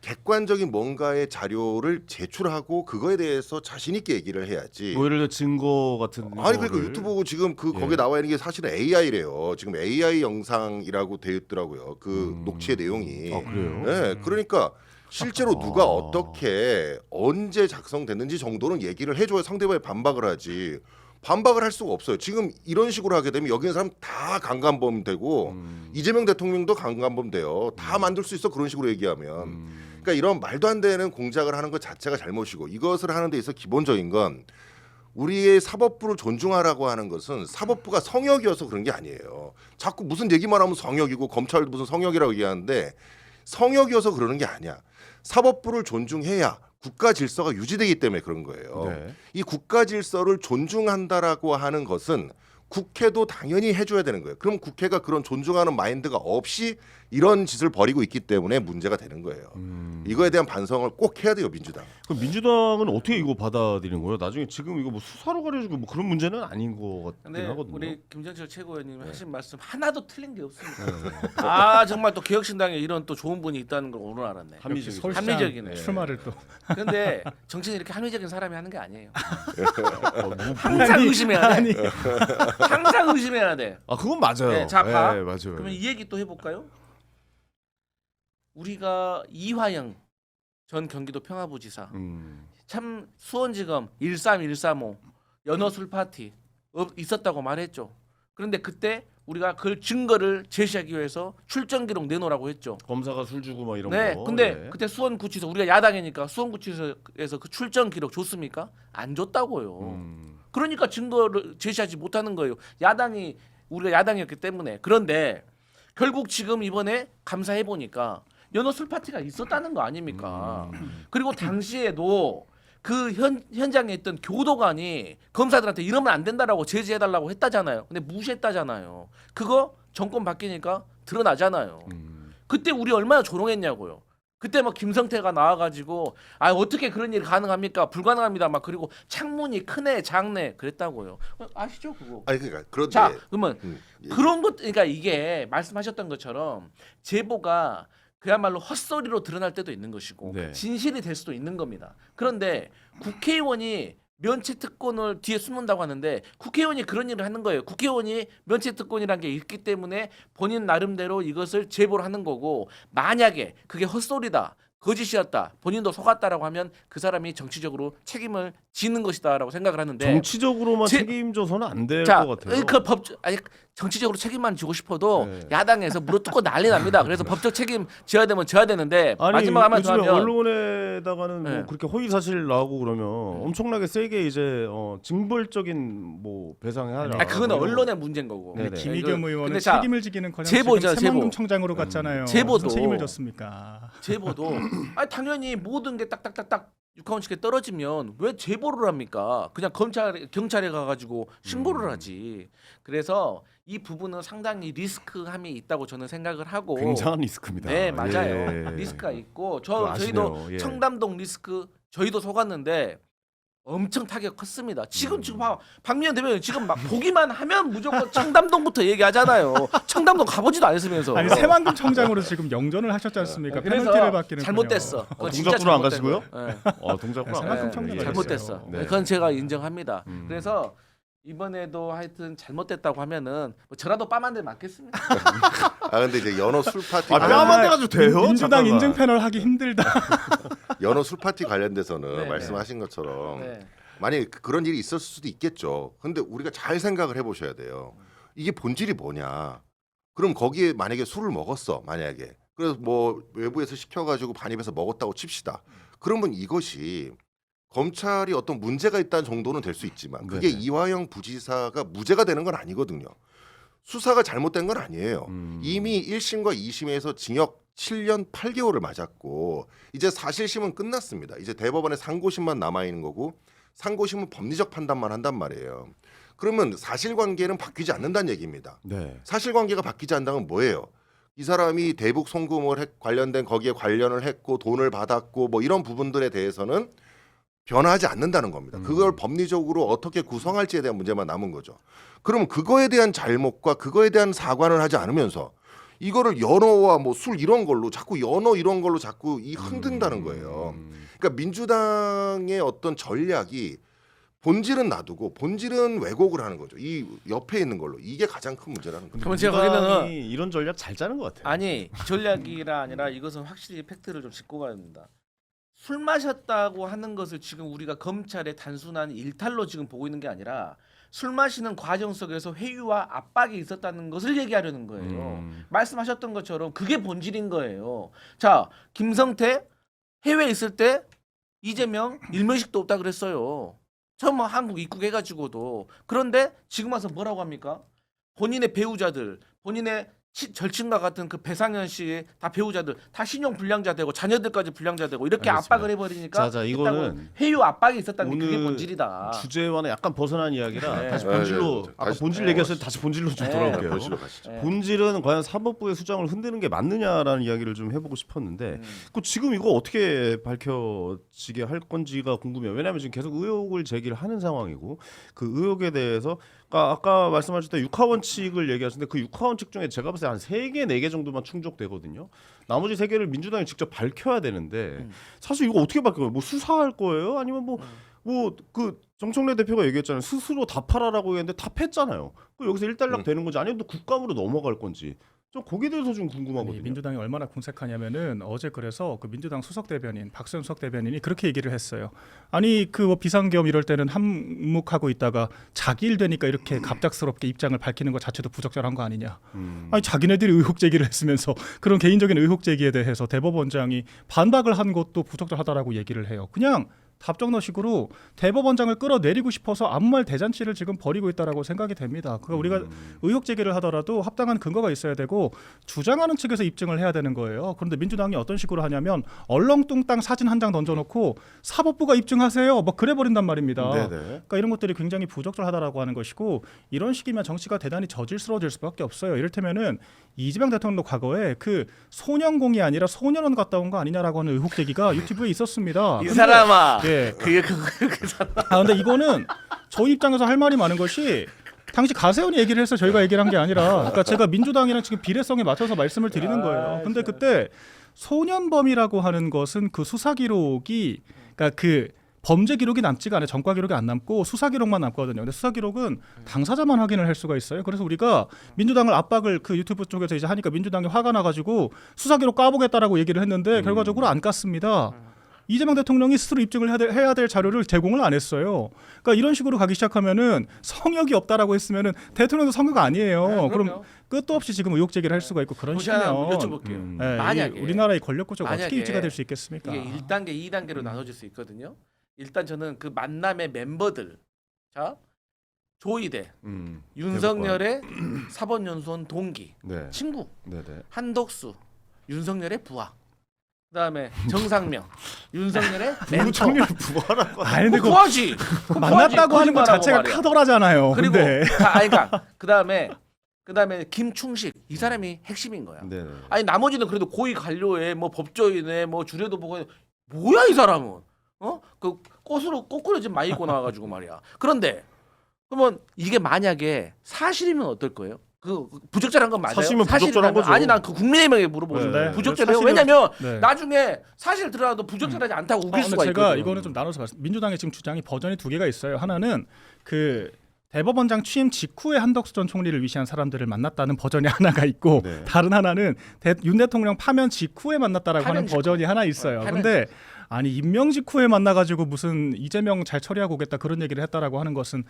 Speaker 4: 객관적인 뭔가의 자료를 제출하고 그거에 대해서 자신 있게 얘기를 해야지.
Speaker 1: 뭐 예를 들어 증거 같은
Speaker 4: 아니 그러니까
Speaker 1: 거를-
Speaker 4: 유튜브 보고 지금 그
Speaker 1: 예.
Speaker 4: 거기에 나와 있는 게 사실은 AI래요. 지금 AI 영상이라고 되어 있더라고요. 그 녹취의 내용이.
Speaker 1: 아 그래요?
Speaker 4: 네, 그러니까 실제로 누가
Speaker 1: 아.
Speaker 4: 어떻게 언제 작성됐는지 정도는 얘기를 해줘야 상대방이 반박을 하지. 반박을 할 수가 없어요. 지금 이런 식으로 하게 되면 여기 있는 사람 다 강간범 되고 이재명 대통령도 강간범 돼요. 다 만들 수 있어 그런 식으로 얘기하면. 그러니까 이런 말도 안 되는 공작을 하는 것 자체가 잘못이고 이것을 하는 데 있어 기본적인 건 우리의 사법부를 존중하라고 하는 것은 사법부가 성역이어서 그런 게 아니에요. 자꾸 무슨 얘기만 하면 성역이고 검찰도 무슨 성역이라고 얘기하는데 성역이어서 그러는 게 아니야. 사법부를 존중해야 국가 질서가 유지되기 때문에 그런 거예요.
Speaker 1: 네.
Speaker 4: 이 국가 질서를 존중한다라고 하는 것은 국회도 당연히 해줘야 되는 거예요. 그럼 국회가 그런 존중하는 마인드가 없이 이런 짓을 벌이고 있기 때문에 문제가 되는 거예요. 이거에 대한 반성을 꼭 해야 돼요, 민주당.
Speaker 1: 그럼 민주당은 어떻게 이거 받아들이는 거예요? 나중에 지금 이거 뭐 수사로 가려주고 뭐 그런 문제는 아닌 것 같긴
Speaker 2: 근데
Speaker 1: 하거든요.
Speaker 2: 우리 김정철 최고위원님 하신 말씀 하나도 틀린 게 없습니다. 아 정말 또 개혁신당에 이런 또 좋은 분이 있다는 걸 오늘 알았네.
Speaker 1: 합리적이죠.
Speaker 3: 서울시장
Speaker 2: 합리적이네.
Speaker 3: 출마를 또
Speaker 2: 근데 정치는 이렇게 합리적인 사람이 하는 게 아니에요.
Speaker 1: 뭐,
Speaker 2: 항상 의심해야 돼.
Speaker 3: 아니
Speaker 2: 항상 의심해야 돼.
Speaker 1: 아 그건 맞아요.
Speaker 2: 네, 자, 봐.
Speaker 1: 네, 맞아요.
Speaker 2: 그러면 이 얘기 또 해볼까요? 우리가 이화영 전 경기도 평화부지사 참 수원지검 13135 연어술 파티 있었다고 말했죠. 그런데 그때 우리가 그 증거를 제시하기 위해서 출정 기록 내놓으라고 했죠.
Speaker 1: 검사가 술 주고 막 이런
Speaker 2: 네,
Speaker 1: 거.
Speaker 2: 근데
Speaker 1: 네.
Speaker 2: 그때 수원구치소 우리가 야당이니까 수원구치소에서 그 출정 기록 줬습니까? 안 줬다고요. 그러니까 증거를 제시하지 못하는 거예요. 야당이 우리가 야당이었기 때문에. 그런데 결국 지금 이번에 감사해 보니까 연어 술 파티가 있었다는 거 아닙니까? 그리고 당시에도 그 현장에 있던 교도관이 검사들한테 이러면 안 된다라고 제지해달라고 했다잖아요. 근데 무시했다잖아요. 그거 정권 바뀌니까 드러나잖아요. 그때 우리 얼마나 조롱했냐고요. 그때 막 김성태가 나와가지고 아 어떻게 그런 일이 가능합니까? 불가능합니다. 막 그리고 창문이 크네 작네 그랬다고요. 아시죠 그거?
Speaker 4: 아니 그러니까 그런데
Speaker 2: 자 그러면
Speaker 4: 예.
Speaker 2: 그런 것 그러니까 이게 말씀하셨던 것처럼 제보가 그야말로 헛소리로 드러날 때도 있는 것이고
Speaker 1: 네.
Speaker 2: 진실이 될 수도 있는 겁니다. 그런데 국회의원이 면책 특권을 뒤에 숨는다고 하는데 국회의원이 그런 일을 하는 거예요. 국회의원이 면책 특권이라는 게 있기 때문에 본인 나름대로 이것을 제보를 하는 거고 만약에 그게 헛소리다. 거짓이었다. 본인도 속았다라고 하면 그 사람이 정치적으로 책임을 지는 것이다라고 생각을 하는데
Speaker 1: 정치적으로만
Speaker 2: 제-
Speaker 1: 책임져서는 안 될
Speaker 2: 자,
Speaker 1: 것 같아요.
Speaker 2: 그 법 아니 정치적으로 책임만 지고 싶어도
Speaker 1: 네.
Speaker 2: 야당에서 물어뜯고 난리 납니다. 그래서 법적 책임 져야 되면 져야 되는데
Speaker 1: 아니
Speaker 2: 마지막 한마디
Speaker 1: 요즘에
Speaker 2: 하면
Speaker 1: 언론에다가는
Speaker 2: 네.
Speaker 1: 뭐 그렇게 허위 사실 나오고 그러면 엄청나게 세게 이제 징벌적인 뭐 배상해야.
Speaker 2: 아 그건 언론의 문제인 거고.
Speaker 1: 네네.
Speaker 3: 김의겸 의원은
Speaker 2: 근데 자,
Speaker 3: 책임을 지기는커녕
Speaker 2: 제보죠,
Speaker 3: 지금 새만금청장으로 갔잖아요.
Speaker 2: 제보도.
Speaker 3: 무슨 책임을 졌습니까?
Speaker 2: 제보도 아니 당연히 모든 게 딱딱딱딱 육하원칙에 떨어지면 왜 제보를 합니까? 그냥 경찰에 가가지고 신고를 하지. 그래서 이 부분은 상당히 리스크함이 있다고 저는 생각을 하고.
Speaker 1: 굉장한 리스크입니다.
Speaker 2: 네 맞아요.
Speaker 1: 예.
Speaker 2: 리스크가 있고
Speaker 1: 그거
Speaker 2: 저희도
Speaker 1: 아시네요. 예.
Speaker 2: 청담동 리스크 저희도 속았는데 엄청 타격 컸습니다. 지금 봐 박미연 대변인 지금 막 보기만 하면 무조건 청담동부터 얘기하잖아요. 청담동 가보지도 않았으면서.
Speaker 3: 아니 새만금청장으로 지금 영전을 하셨지 않습니까? 페널티를 받기는
Speaker 2: 잘못됐어. 그건 진짜
Speaker 1: 동작구로 안
Speaker 2: 잘못된
Speaker 1: 가시고요?
Speaker 2: 거예요. 네.
Speaker 1: 동작구로 안
Speaker 3: 새만금
Speaker 1: 가시고요.
Speaker 3: 청장이
Speaker 2: 잘못됐어.
Speaker 1: 네.
Speaker 2: 그건 제가 인정합니다.
Speaker 1: 음.
Speaker 2: 그래서 이번에도 하여튼 잘못됐다고 하면은 뭐 저라도 빠만데 맞겠습니다.
Speaker 4: 아 근데 이제 연어 술 파티
Speaker 1: 아,
Speaker 4: 관련-
Speaker 1: 뺨한 대 가지고 돼요?
Speaker 3: 민주당
Speaker 1: 잠깐만.
Speaker 3: 인증 패널 하기 힘들다.
Speaker 4: 연어 술 파티 관련돼서는
Speaker 2: 네,
Speaker 4: 말씀하신 것처럼
Speaker 2: 네.
Speaker 4: 만약에 그런 일이 있었을 수도 있겠죠. 근데 우리가 잘 생각을 해보셔야 돼요. 이게 본질이 뭐냐? 그럼 거기에 만약에 술을 먹었어, 만약에. 그래서 뭐 외부에서 시켜가지고 반입해서 먹었다고 칩시다. 그러면 이것이 검찰이 어떤 문제가 있다는 정도는 될 수 있지만 그게
Speaker 1: 네네.
Speaker 4: 이화영 부지사가 무죄가 되는 건 아니거든요. 수사가 잘못된 건 아니에요. 이미 1심과 2심에서 징역 7년 8개월을 맞았고 이제 사실심은 끝났습니다. 이제 대법원에 상고심만 남아 있는 거고 상고심은 법리적 판단만 한단 말이에요. 그러면 사실관계는 바뀌지 않는다는 얘기입니다.
Speaker 1: 네.
Speaker 4: 사실관계가 바뀌지 않는다는 건 뭐예요? 이 사람이 대북 송금을 관련된 거기에 관련을 했고 돈을 받았고 뭐 이런 부분들에 대해서는 변하지 않는다는 겁니다. 그걸 법리적으로 어떻게 구성할지에 대한 문제만 남은 거죠. 그럼 그거에 대한 잘못과 그거에 대한 사과를 하지 않으면서 이거를 연어와 뭐 술 이런 걸로 자꾸 연어 이런 걸로 자꾸 흔든다는 거예요. 그러니까 민주당의 어떤 전략이 본질은 놔두고 본질은 왜곡을 하는 거죠. 이 옆에 있는 걸로 이게 가장 큰 문제라는 거죠.
Speaker 2: 그러면 제가 보기에는
Speaker 1: 이런 전략 잘 짜는 것 같아요.
Speaker 2: 아니 전략이라 아니라 이것은 확실히 팩트를 좀 짚고 가야 됩니다. 술 마셨다고 하는 것을 지금 우리가 검찰의 단순한 일탈로 지금 보고 있는 게 아니라 술 마시는 과정 속에서 회유와 압박이 있었다는 것을 얘기하려는 거예요. 말씀하셨던 것처럼 그게 본질인 거예요. 자, 김성태 해외에 있을 때 이재명 일면식도 없다 그랬어요. 처음 뭐 한국 입국해가지고도. 그런데 지금 와서 뭐라고 합니까? 본인의 배우자들, 본인의 절친과 같은 그 배상현 씨의 다 배우자들 다 신용 불량자 되고 자녀들까지 불량자 되고 이렇게
Speaker 1: 알겠습니다.
Speaker 2: 압박을 해버리니까
Speaker 1: 자, 이거는
Speaker 2: 회유 압박이 있었다는 게 그게
Speaker 1: 오늘
Speaker 2: 본질이다.
Speaker 1: 주제와는 약간 벗어난 이야기라
Speaker 2: 네.
Speaker 1: 다시 본질로
Speaker 4: 네.
Speaker 1: 아까
Speaker 4: 다시-
Speaker 1: 본질 얘기했을 때 다시 본질로 좀
Speaker 2: 네.
Speaker 1: 돌아올게요.
Speaker 4: 본질로 가시죠.
Speaker 2: 네.
Speaker 1: 본질은 과연 사법부의 수장을 흔드는 게 맞느냐라는 이야기를 좀 해보고 싶었는데
Speaker 2: 음.
Speaker 1: 그 지금 이거 어떻게 밝혀지게 할 건지가 궁금해요. 왜냐하면 지금 계속 의혹을 제기를 하는 상황이고 그 의혹에 대해서 그러니까 아까 말씀하실 때 육하원칙을 얘기하시는데 그 육하원칙 중에 제가 봤을 때 한 3개, 4개 정도만 충족되거든요. 나머지 3개를 민주당이 직접 밝혀야 되는데 사실 이거 어떻게 밝혀요? 뭐 수사할 거예요? 아니면 뭐 그 정청래 대표가 얘기했잖아요. 스스로 답하라라고 했는데 답했잖아요. 그 여기서 일단락 되는 건지 아니면 또 국감으로 넘어갈 건지 좀 거기에 대해서 좀 궁금하거든요.
Speaker 3: 아니, 민주당이 얼마나 궁색하냐면은 어제 그래서 그 민주당 수석 대변인 박수현 수석 대변인이 그렇게 얘기를 했어요. 아니 그 뭐 비상겸 이럴 때는 한묵하고 있다가 자기 일 되니까 이렇게 갑작스럽게 입장을 밝히는 것 자체도 부적절한 거 아니냐. 아니 자기네들이 의혹 제기를 했으면서 그런 개인적인 의혹 제기에 대해서 대법원장이 반박을 한 것도 부적절하다라고 얘기를 해요. 그냥 답정너식으로 대법원장을 끌어내리고 싶어서 아무 말 대잔치를 지금 벌이고 있다라고 생각이 됩니다. 그러니까 우리가 의혹 제기를 하더라도 합당한 근거가 있어야 되고 주장하는 측에서 입증을 해야 되는 거예요. 그런데 민주당이 어떤 식으로 하냐면 얼렁뚱땅 사진 한 장 던져놓고 사법부가 입증하세요. 뭐 그래 버린단 말입니다.
Speaker 1: 네네.
Speaker 3: 그러니까 이런 것들이 굉장히 부적절하다라고 하는 것이고 이런 식이면 정치가 대단히 저질스러워질 수밖에 없어요. 이를테면은 이재명 대통령도 과거에 그 소년공이 아니라 소년원 갔다 온 거 아니냐라고 하는 의혹 제기가 유튜브에 있었습니다.
Speaker 2: 이
Speaker 3: 근데-
Speaker 2: 사람아.
Speaker 3: 예.
Speaker 2: 그 사람.
Speaker 3: 근데 이거는 저희 입장에서 할 말이 많은 것이 당시 가세훈이 얘기를 해서 저희가 얘기를 한 게 아니라 그러니까 제가 민주당이랑 지금 비례성에 맞춰서 말씀을 드리는 거예요. 근데 그때 소년범이라고 하는 것은 그 수사 기록이 그러니까 그 범죄 기록이 남지가 않아요. 전과 기록이 안 남고 수사 기록만 남거든요. 근데 수사 기록은 당사자만 확인을 할 수가 있어요. 그래서 우리가 민주당을 압박을 그 유튜브 쪽에서 이제 하니까 민주당이 화가 나가지고 수사 기록 까보겠다라고 얘기를 했는데 결과적으로 안 깠습니다. 이재명 대통령이 스스로 입증을 해야 될 자료를 제공을 안 했어요. 그러니까 이런 식으로 가기 시작하면은 성역이 없다라고 했으면은 대통령도 성역 아니에요.
Speaker 2: 네,
Speaker 3: 그럼
Speaker 2: 그럼요.
Speaker 3: 끝도 없이 지금 의혹 제기를 할 수가 있고 그런
Speaker 2: 제가
Speaker 3: 식이면
Speaker 2: 여쭤볼게요.
Speaker 3: 예,
Speaker 2: 만약에
Speaker 3: 이게 우리나라의 권력 구조가
Speaker 2: 만약에
Speaker 3: 어떻게 유지가 될 수 있겠습니까?
Speaker 2: 이게 1단계, 2단계로 나눠질 수 있거든요. 일단 저는 그 만남의 멤버들, 자 조이대, 윤석열의 사법연수원 동기,
Speaker 1: 네.
Speaker 2: 친구,
Speaker 1: 네네.
Speaker 2: 한덕수, 윤석열의 부하, 그다음에 정상명, 윤석열의 멘토.
Speaker 1: 윤석열 부활하고.
Speaker 3: 아니 근데 그
Speaker 2: 부하지.
Speaker 3: 만났다고 하는 것 자체가 카더라잖아요.
Speaker 2: 그리고
Speaker 3: 근데
Speaker 2: 그러니까 그다음에 김충식 이 사람이 핵심인 거야.
Speaker 1: 네네.
Speaker 2: 아니 나머지는 그래도 고위 관료에 뭐 법조인에 뭐 주례도 보고 뭐야 이 사람은 그 꽃으로 거꾸로 지금 많이 입고 나와가지고 말이야. 그런데 그러면 이게 만약에 사실이면 어떨 거예요? 그 부적절한 건 맞아요?
Speaker 1: 사실이면 부적절한 거죠.
Speaker 2: 아니 난 그 국민의힘에게 물어보는
Speaker 3: 네.
Speaker 2: 거예요. 부적절해요.
Speaker 3: 사실은-
Speaker 2: 왜냐면
Speaker 3: 네.
Speaker 2: 나중에 사실 들어도 부적절하지 않다고 우길 수가
Speaker 3: 제가
Speaker 2: 있거든요.
Speaker 3: 이거는 좀 나눠서 말씀. 민주당의 지금 주장이 버전이 두 개가 있어요. 하나는 그 대법원장 취임 직후에 한덕수 전 총리를 위시한 사람들을 만났다는 버전이 하나가 있고
Speaker 1: 네.
Speaker 3: 다른 하나는 윤 대통령 파면 직후에 만났다라고
Speaker 2: 파면
Speaker 3: 하는
Speaker 2: 직후.
Speaker 3: 버전이 하나 있어요.
Speaker 2: 파면
Speaker 3: 근데 아니 임명 직후에 만나가지고 무슨 이재명 잘 처리하고 오겠다 그런 얘기를 했다라고 하는 것은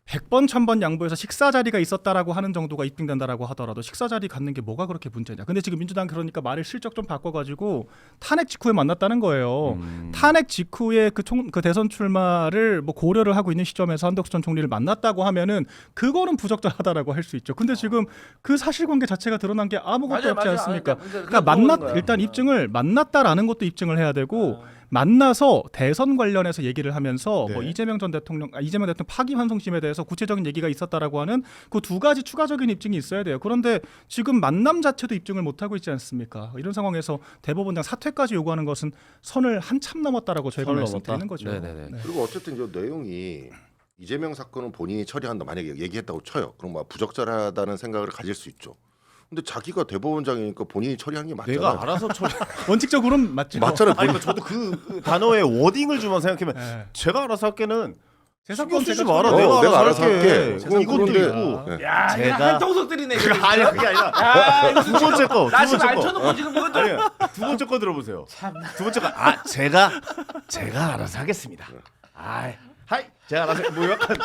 Speaker 3: 100번 1000번 양보해서 식사 자리가 있었다라고 하는 정도가 입증된다라고 하더라도 식사 자리 갖는 게 뭐가 그렇게 문제냐. 근데 지금 민주당 그러니까 말을 실적 좀 바꿔가지고 탄핵 직후에 만났다는 거예요. 탄핵 직후에 그 대선 출마를 뭐 고려를 하고 있는 시점에서 한덕수 전 총리를 만났다고 하면은 그거는 부적절하다라고 할 수 있죠. 근데 지금 그 사실관계 자체가 드러난 게 아무것도 없지 않습니까? 그러니까 일단 입증을 만났다라는 것도 입증을 해야 되고 만나서 대선 관련해서 얘기를 하면서
Speaker 1: 네.
Speaker 3: 뭐 이재명 대통령 파기환송심에 대해서 구체적인 얘기가 있었다라고 하는 그 두 가지 추가적인 입증이 있어야 돼요. 그런데 지금 만남 자체도 입증을 못 하고 있지 않습니까? 이런 상황에서 대법원장 사퇴까지 요구하는 것은 선을 한참 넘었다라고 저희가
Speaker 1: 선을
Speaker 3: 말씀드리는 거죠.
Speaker 1: 네네네.
Speaker 3: 네.
Speaker 4: 그리고 어쨌든 이 내용이 이재명 사건은 본인이 처리한다 만약에 얘기했다고 쳐요. 그럼 막 부적절하다는 생각을 가질 수 있죠. 근데 자기가 대법원장이니까 본인이 처리한 게 맞잖아요.
Speaker 1: 내가 알아서 처리.
Speaker 3: 원칙적으로는 맞죠.
Speaker 4: 맞잖아요.
Speaker 1: 아니 그러니까 저도 그 단어의 워딩을 주만 생각하면
Speaker 3: 네.
Speaker 1: 제가 알아서 할게는
Speaker 3: 제
Speaker 1: 신경
Speaker 3: 사건
Speaker 1: 쓰지
Speaker 3: 제가
Speaker 1: 마라.
Speaker 3: 처리해요.
Speaker 1: 내가
Speaker 4: 내가
Speaker 1: 알아서
Speaker 4: 알아서
Speaker 1: 할게.
Speaker 4: 할게.
Speaker 1: 이것도
Speaker 4: 그런데-
Speaker 1: 있고.
Speaker 4: 네.
Speaker 2: 야, 이거
Speaker 1: 제가-
Speaker 2: 한통속들이네.
Speaker 1: 아니 그게 아니라
Speaker 2: 야, 이거
Speaker 1: 두 번째 거.
Speaker 2: 나
Speaker 1: 두
Speaker 2: 지금
Speaker 1: 번째 거.
Speaker 2: 알쳐놓고 지금 이것도
Speaker 1: 아니 두 번째 거 들어보세요.
Speaker 2: 참.
Speaker 1: 두 번째 거. 제가 알아서 하겠습니다. 하이 제가 알아서 뭐 약간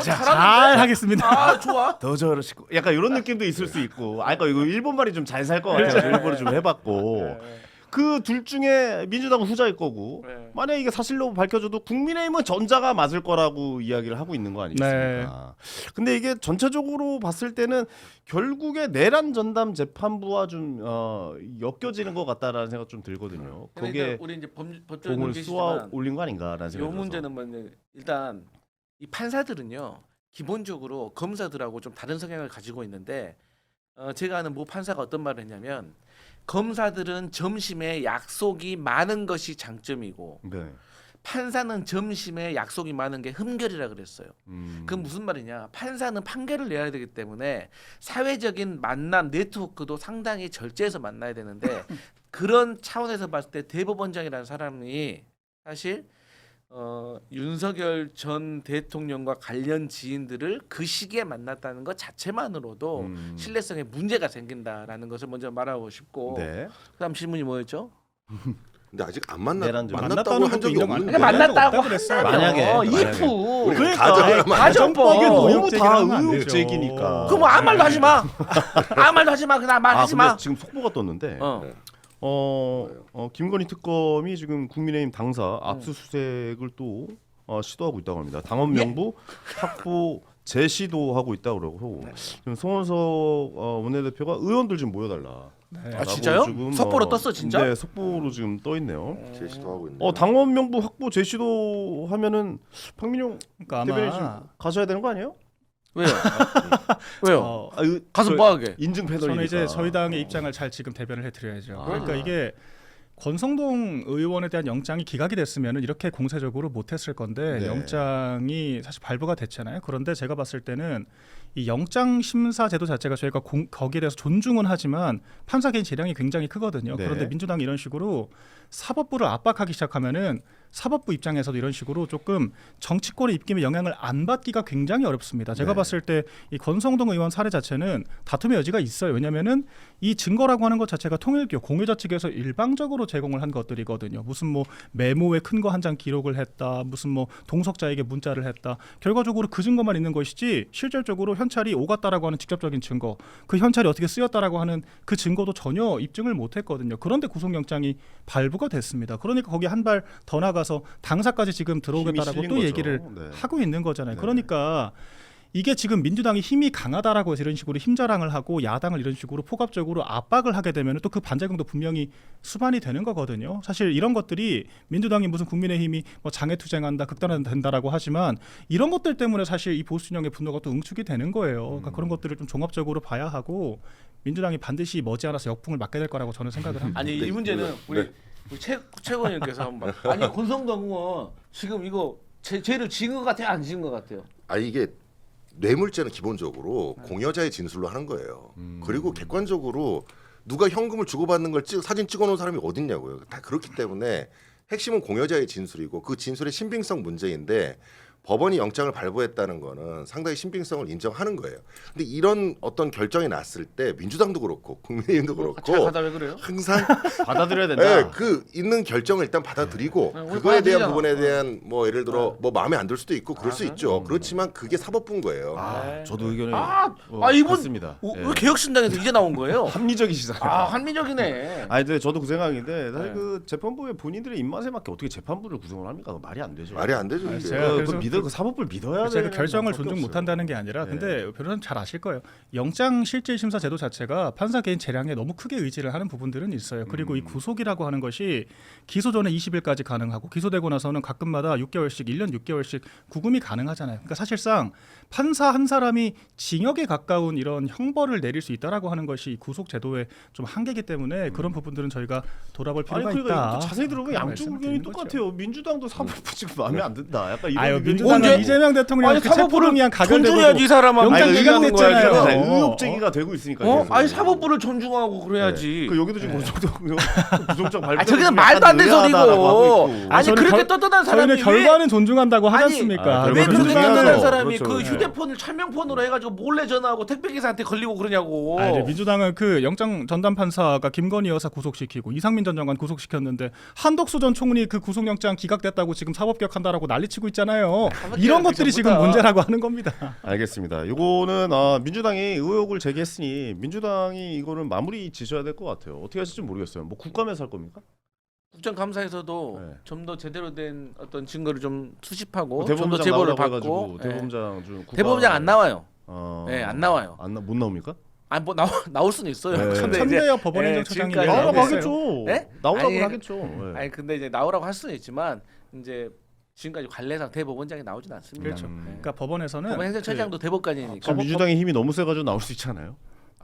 Speaker 3: 잘 하겠습니다.
Speaker 2: 아 좋아.
Speaker 1: 더 저러시고 약간 이런 느낌도 있을 수 있고. 아 그러니까 이거 일본 말이 좀 잘 살 것 같아서 일본을 좀 해봤고. 그 둘 중에 민주당은 후자일 거고
Speaker 2: 네.
Speaker 1: 만약 이게 사실로 밝혀져도 국민의힘은 전자가 맞을 거라고 이야기를 하고 있는 거 아니겠습니까? 근데 이게 전체적으로 봤을 때는 결국에 내란 전담 재판부와 좀 엮여지는 것 같다라는 생각 좀 들거든요. 거기에
Speaker 2: 우리 이제 법조인
Speaker 1: 공을 쏘아
Speaker 2: 계시지만
Speaker 1: 올린 거 아닌가라는
Speaker 2: 요
Speaker 1: 생각이 들어서.
Speaker 2: 문제는 뭐냐 일단 이 판사들은요 기본적으로 검사들하고 좀 다른 성향을 가지고 있는데 제가 아는 모 판사가 어떤 말을 했냐면 검사들은 점심에 약속이 많은 것이 장점이고
Speaker 1: 네.
Speaker 2: 판사는 점심에 약속이 많은 게 흠결이라 그랬어요. 그건 무슨 말이냐? 판사는 판결을 내야 되기 때문에 사회적인 만남 네트워크도 상당히 절제해서 만나야 되는데 그런 차원에서 봤을 때 대법원장이라는 사람이 사실 윤석열 전 대통령과 관련 지인들을 그 시기에 만났다는 것 자체만으로도 신뢰성에 문제가 생긴다라는 것을 먼저 말하고 싶고
Speaker 1: 네.
Speaker 2: 그다음 질문이 뭐였죠?
Speaker 4: 근데 아직 안
Speaker 1: 내란 좀
Speaker 4: 만났다고 한 적이
Speaker 3: 인정 안
Speaker 4: 없는데.
Speaker 3: 해요.
Speaker 2: 만났다고
Speaker 3: 없다고 그랬어요.
Speaker 2: 한다며.
Speaker 1: 만약에.
Speaker 2: 이프
Speaker 4: 우리
Speaker 1: 그러니까.
Speaker 4: 가정을 하면 안
Speaker 2: 가정법.
Speaker 1: 이게 너무
Speaker 3: 의혹
Speaker 1: 다
Speaker 3: 제기하면 안
Speaker 1: 의혹
Speaker 3: 되죠.
Speaker 1: 제기니까.
Speaker 2: 그럼 뭐 아무 말도 하지 마. 아무 말도 하지 마. 그냥 말하지
Speaker 1: 근데
Speaker 2: 마.
Speaker 1: 지금 속보가 떴는데
Speaker 2: 어.
Speaker 1: 김건희 특검이 지금 국민의힘 당사 압수수색을 또 시도하고 있다고 합니다. 당원 명부 확보 재시도하고 있다고 그러고 지금 송원석 원내대표가 의원들 좀 모여달라.
Speaker 3: 네.
Speaker 2: 아 진짜요?
Speaker 1: 지금,
Speaker 2: 속보로 떴어 진짜?
Speaker 1: 네, 속보로 지금 떠 있네요.
Speaker 4: 제시도 하고 있네요.
Speaker 1: 당원 명부 확보 재시도 하면은 박민용
Speaker 3: 그러니까
Speaker 1: 대변인
Speaker 3: 아마
Speaker 1: 좀 가셔야 되는 거 아니에요?
Speaker 2: 왜요? 왜요? 가서
Speaker 1: 저
Speaker 2: 뭐 하게?
Speaker 1: 인증 패널이니까.
Speaker 3: 저는 이제 저희 당의 입장을 잘 지금 대변을 해드려야죠. 그러니까 이게 권성동 의원에 대한 영장이 기각이 됐으면 이렇게 공세적으로 못했을 건데
Speaker 1: 네.
Speaker 3: 영장이 사실 발부가 됐잖아요. 그런데 제가 봤을 때는 이 영장 심사 제도 자체가 저희가 거기에 대해서 존중은 하지만 판사 개인 재량이 굉장히 크거든요.
Speaker 1: 네.
Speaker 3: 그런데 민주당이 이런 식으로 사법부를 압박하기 시작하면은 사법부 입장에서도 이런 식으로 조금 정치권의 입김에 영향을 안 받기가 굉장히 어렵습니다. 제가
Speaker 1: 네.
Speaker 3: 봤을 때 이 권성동 의원 사례 자체는 다툼의 여지가 있어요. 왜냐하면은 이 증거라고 하는 것 자체가 통일교 공유자 측에서 일방적으로 제공을 한 것들이거든요. 무슨 뭐 메모에 큰 거 한 장 기록을 했다, 무슨 뭐 동석자에게 문자를 했다. 결과적으로 그 증거만 있는 것이지 실질적으로 현찰이 오갔다라고 하는 직접적인 증거, 그 현찰이 어떻게 쓰였다라고 하는 그 증거도 전혀 입증을 못했거든요. 그런데 구속영장이 발부가 됐습니다. 그러니까 거기 한 발 더 나가서 당사까지 지금 들어오겠다라고
Speaker 1: 힘이
Speaker 3: 또
Speaker 1: 실린
Speaker 3: 얘기를
Speaker 1: 거죠. 네.
Speaker 3: 하고 있는 거잖아요.
Speaker 1: 네.
Speaker 3: 그러니까 이게 지금 민주당이 힘이 강하다라고 해서 이런 식으로 힘자랑을 하고 야당을 이런 식으로 포괄적으로 압박을 하게 되면 또 그 반작용도 분명히 수반이 되는 거거든요. 사실 이런 것들이 민주당이 무슨 국민의힘이 뭐 장애투쟁한다, 극단화된다라고 하지만 이런 것들 때문에 사실 이 보수 진영의 분노가 또 응축이 되는 거예요. 그러니까 그런 것들을 좀 종합적으로 봐야 하고 민주당이 반드시 머지않아서 역풍을 맞게 될 거라고 저는 생각을 합니다.
Speaker 2: 아니 이 문제는 우리 최고위원님께서 한번 아니 권성동 의원 지금 이거 죄를 지은 것 같아요, 안 지은 것 같아요?
Speaker 4: 이게 뇌물죄는 기본적으로 공여자의 진술로 하는 거예요. 그리고 객관적으로 누가 현금을 주고받는 걸 사진 찍어놓은 사람이 어딨냐고요. 다 그렇기 때문에 핵심은 공여자의 진술이고 그 진술의 신빙성 문제인데 법원이 영장을 발부했다는 거는 상당히 신빙성을 인정하는 거예요. 근데 이런 어떤 결정이 났을 때 민주당도 그렇고 국민의힘도
Speaker 2: 잘
Speaker 4: 그렇고
Speaker 2: 가다 왜 그래요?
Speaker 4: 항상
Speaker 1: 받아들여야 된다.
Speaker 4: 네, 그 있는 결정을 일단 받아들이고
Speaker 2: 네, 우리
Speaker 4: 그거에 대한
Speaker 2: 받아들이잖아.
Speaker 4: 부분에 대한 뭐 예를 들어 뭐 마음에 안 들 수도 있고 그럴 수 있죠. 그렇지만 그게 사법부인 거예요.
Speaker 1: 저도 의견이
Speaker 2: 이분
Speaker 1: 같습니다.
Speaker 2: 왜 개혁신당에서 이제 나온 거예요?
Speaker 1: 합리적이시잖아요.
Speaker 2: 한민족이네.
Speaker 1: 아니 근데 저도 그 생각인데 사실
Speaker 2: 네.
Speaker 1: 그 재판부의 본인들의 입맛에 맞게 어떻게 재판부를 구성을 합니까? 말이 안 되죠.
Speaker 4: 말이 안 되죠. 이게.
Speaker 3: 제가 그래서
Speaker 1: 그 사법부를 믿어야
Speaker 3: 제가
Speaker 1: 돼.
Speaker 3: 결정을 존중 못한다는 게 아니라 근데 변호사님 잘 아실 거예요. 영장 실질 심사 제도 자체가 판사 개인 재량에 너무 크게 의지를 하는 부분들은 있어요. 그리고 이 구속이라고 하는 것이 기소 전에 20일까지 가능하고 기소되고 나서는 가끔마다 6개월씩 1년 6개월씩 구금이 가능하잖아요. 그러니까 사실상 판사 한 사람이 징역에 가까운 이런 형벌을 내릴 수 있다라고 하는 것이 이 구속 제도의 좀 한계이기 때문에 그런 부분들은 저희가 돌아볼 필요가
Speaker 1: 아니 그러니까
Speaker 3: 있다.
Speaker 1: 이거 자세히 들어보면 양쪽
Speaker 3: 말씀을
Speaker 1: 의견이
Speaker 3: 드리는
Speaker 1: 똑같아요. 민주당도 사법부 지금 마음에 안 든다. 약간 이런
Speaker 3: 아유
Speaker 1: 의견이
Speaker 3: 민주당은
Speaker 2: 언제-
Speaker 3: 이재명 대통령
Speaker 2: 아니
Speaker 3: 그
Speaker 2: 사법부를
Speaker 3: 체포동의안 가결되고
Speaker 2: 존중해야지 이 사람아.
Speaker 3: 영장
Speaker 2: 아니, 얘기하는 거야,
Speaker 3: 기각됐잖아요.
Speaker 2: 지금.
Speaker 1: 네, 의혹 제기가 되고 있으니까.
Speaker 2: 어?
Speaker 1: 계속.
Speaker 2: 아니 사법부를 존중하고 그래야지.
Speaker 1: 그 여기도 지금 구속장 발부.
Speaker 2: 아 저기는 말도 안 되는 소리고. 아니
Speaker 3: 저는
Speaker 2: 그렇게
Speaker 3: 결-
Speaker 2: 떳떳한 사람이
Speaker 3: 저희는 결과는 존중한다고 하지
Speaker 2: 아니,
Speaker 3: 않습니까?
Speaker 1: 아,
Speaker 2: 왜 그렇게
Speaker 1: 그렇죠.
Speaker 2: 떳떳한 사람이
Speaker 1: 그렇죠.
Speaker 2: 그
Speaker 1: 네.
Speaker 2: 휴대폰을 차명폰으로 해가지고 몰래 전화하고 택배기사한테 걸리고 그러냐고.
Speaker 3: 아, 이제 민주당은 그 영장 전담 판사가 김건희 여사 구속시키고 이상민 전 장관 구속시켰는데 한덕수 전 총리 그 구속영장 기각됐다고 지금 사법개혁한다라고 난리치고 있잖아요. 이런 것들이 지금
Speaker 2: 전부 다.
Speaker 3: 문제라고 하는 겁니다.
Speaker 1: 알겠습니다. 이거는 민주당이 의혹을 제기했으니 민주당이 이거는 마무리 지셔야 될 것 같아요. 어떻게 하실지 모르겠어요. 뭐 국감에서 할 겁니까?
Speaker 2: 국정감사에서도
Speaker 1: 네.
Speaker 2: 좀 더 제대로 된 어떤 증거를 좀 수집하고 좀 더
Speaker 1: 대법원장
Speaker 2: 제보를
Speaker 1: 나오라고
Speaker 2: 받고.
Speaker 1: 해가지고 대법원장 좀 국감-
Speaker 2: 대법원장 안 나와요.
Speaker 1: 네,
Speaker 2: 안 나와요.
Speaker 1: 못 나옵니까?
Speaker 2: 아니 뭐 나올 수는 있어요.
Speaker 1: 네.
Speaker 2: 근데 이제
Speaker 3: 천대엽 법원행정처장이
Speaker 2: 지금까지
Speaker 3: 나오라고
Speaker 2: 나오고
Speaker 1: 하겠죠.
Speaker 2: 네?
Speaker 1: 나오라고
Speaker 2: 아니,
Speaker 1: 하겠죠. 네.
Speaker 2: 아니 근데 이제 나오라고 할 수는 있지만 이제 지금까지 관례상 대법원장이 나오진 않습니다.
Speaker 3: 그렇죠.
Speaker 1: 음.
Speaker 3: 그러니까 법원에서는
Speaker 2: 법원 행정처장도 대법관이니까.
Speaker 1: 지금 민주당의 힘이 너무 세가지고 나올 수 있잖아요.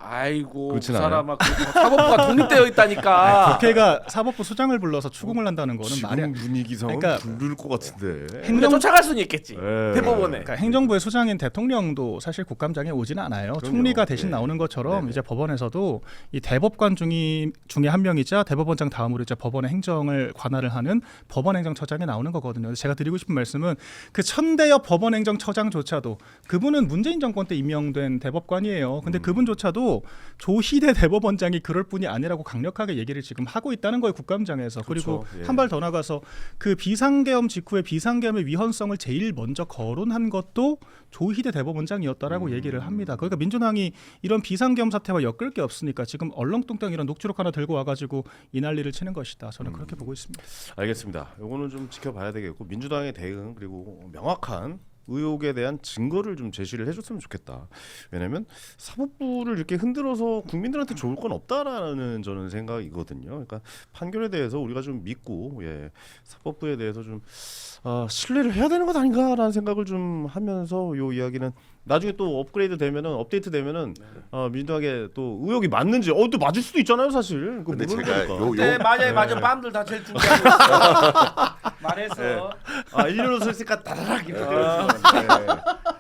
Speaker 2: 아이고 그
Speaker 1: 그렇진 않아요?
Speaker 2: 사람아 그 사법부가 독립되어 있다니까.
Speaker 3: 국회가 사법부 수장을 불러서 추궁을 한다는 거는 말이 안
Speaker 1: 분위기상은
Speaker 3: 그러니까
Speaker 1: 부를 것 같은데.
Speaker 2: 근데 쫓아갈 수는 있겠지.
Speaker 1: 네.
Speaker 2: 대법원에.
Speaker 3: 그러니까 행정부의 수장인 대통령도 사실 국감장에 오지는 않아요.
Speaker 1: 그럼요.
Speaker 3: 총리가 대신
Speaker 1: 네.
Speaker 3: 나오는 것처럼
Speaker 1: 네네.
Speaker 3: 이제 법원에서도 이 대법관 중에 한 명이자 대법원장 다음으로 이제 법원의 행정을 관할을 하는 법원행정처장이 나오는 거거든요. 제가 드리고 싶은 말씀은 그 천대엽 법원행정처장조차도 그분은 문재인 정권 때 임명된 대법관이에요. 근데 그분조차도 실제로 조희대 대법원장이 그럴 뿐이 아니라고 강력하게 얘기를 지금 하고 있다는 거예요, 국감장에서. 그리고
Speaker 1: 그렇죠. 예.
Speaker 3: 한 발 더 나가서 그 비상계엄 직후에 비상계엄의 위헌성을 제일 먼저 거론한 것도 조희대 대법원장이었다라고 얘기를 합니다. 그러니까 민주당이 이런 비상계엄 사태와 엮을 게 없으니까 지금 얼렁뚱땅 이런 녹취록 하나 들고 와가지고 이 난리를 치는 것이다. 저는 그렇게 보고 있습니다.
Speaker 1: 알겠습니다. 요거는 좀 지켜봐야 되겠고 민주당의 대응 그리고 명확한 의혹에 대한 증거를 좀 제시를 해줬으면 좋겠다. 왜냐하면 사법부를 이렇게 흔들어서 국민들한테 좋을 건 없다라는 저는 생각이거든요. 그러니까 판결에 대해서 우리가 좀 믿고 사법부에 대해서 좀 신뢰를 해야 되는 것 아닌가라는 생각을 좀 하면서 요 이야기는 나중에 또 업그레이드 되면은 업데이트 되면은 민주당에 또 의혹이 맞는지 또 맞을 수도 있잖아요, 사실. 그거
Speaker 4: 근데
Speaker 1: 모르는
Speaker 4: 제가
Speaker 1: 거니까.
Speaker 2: 네, 맞아요, 맞아요. 빰들 다 제일 준비하고 있어. 말했어.
Speaker 1: 일류로 서 있으니까 다다닥 이렇게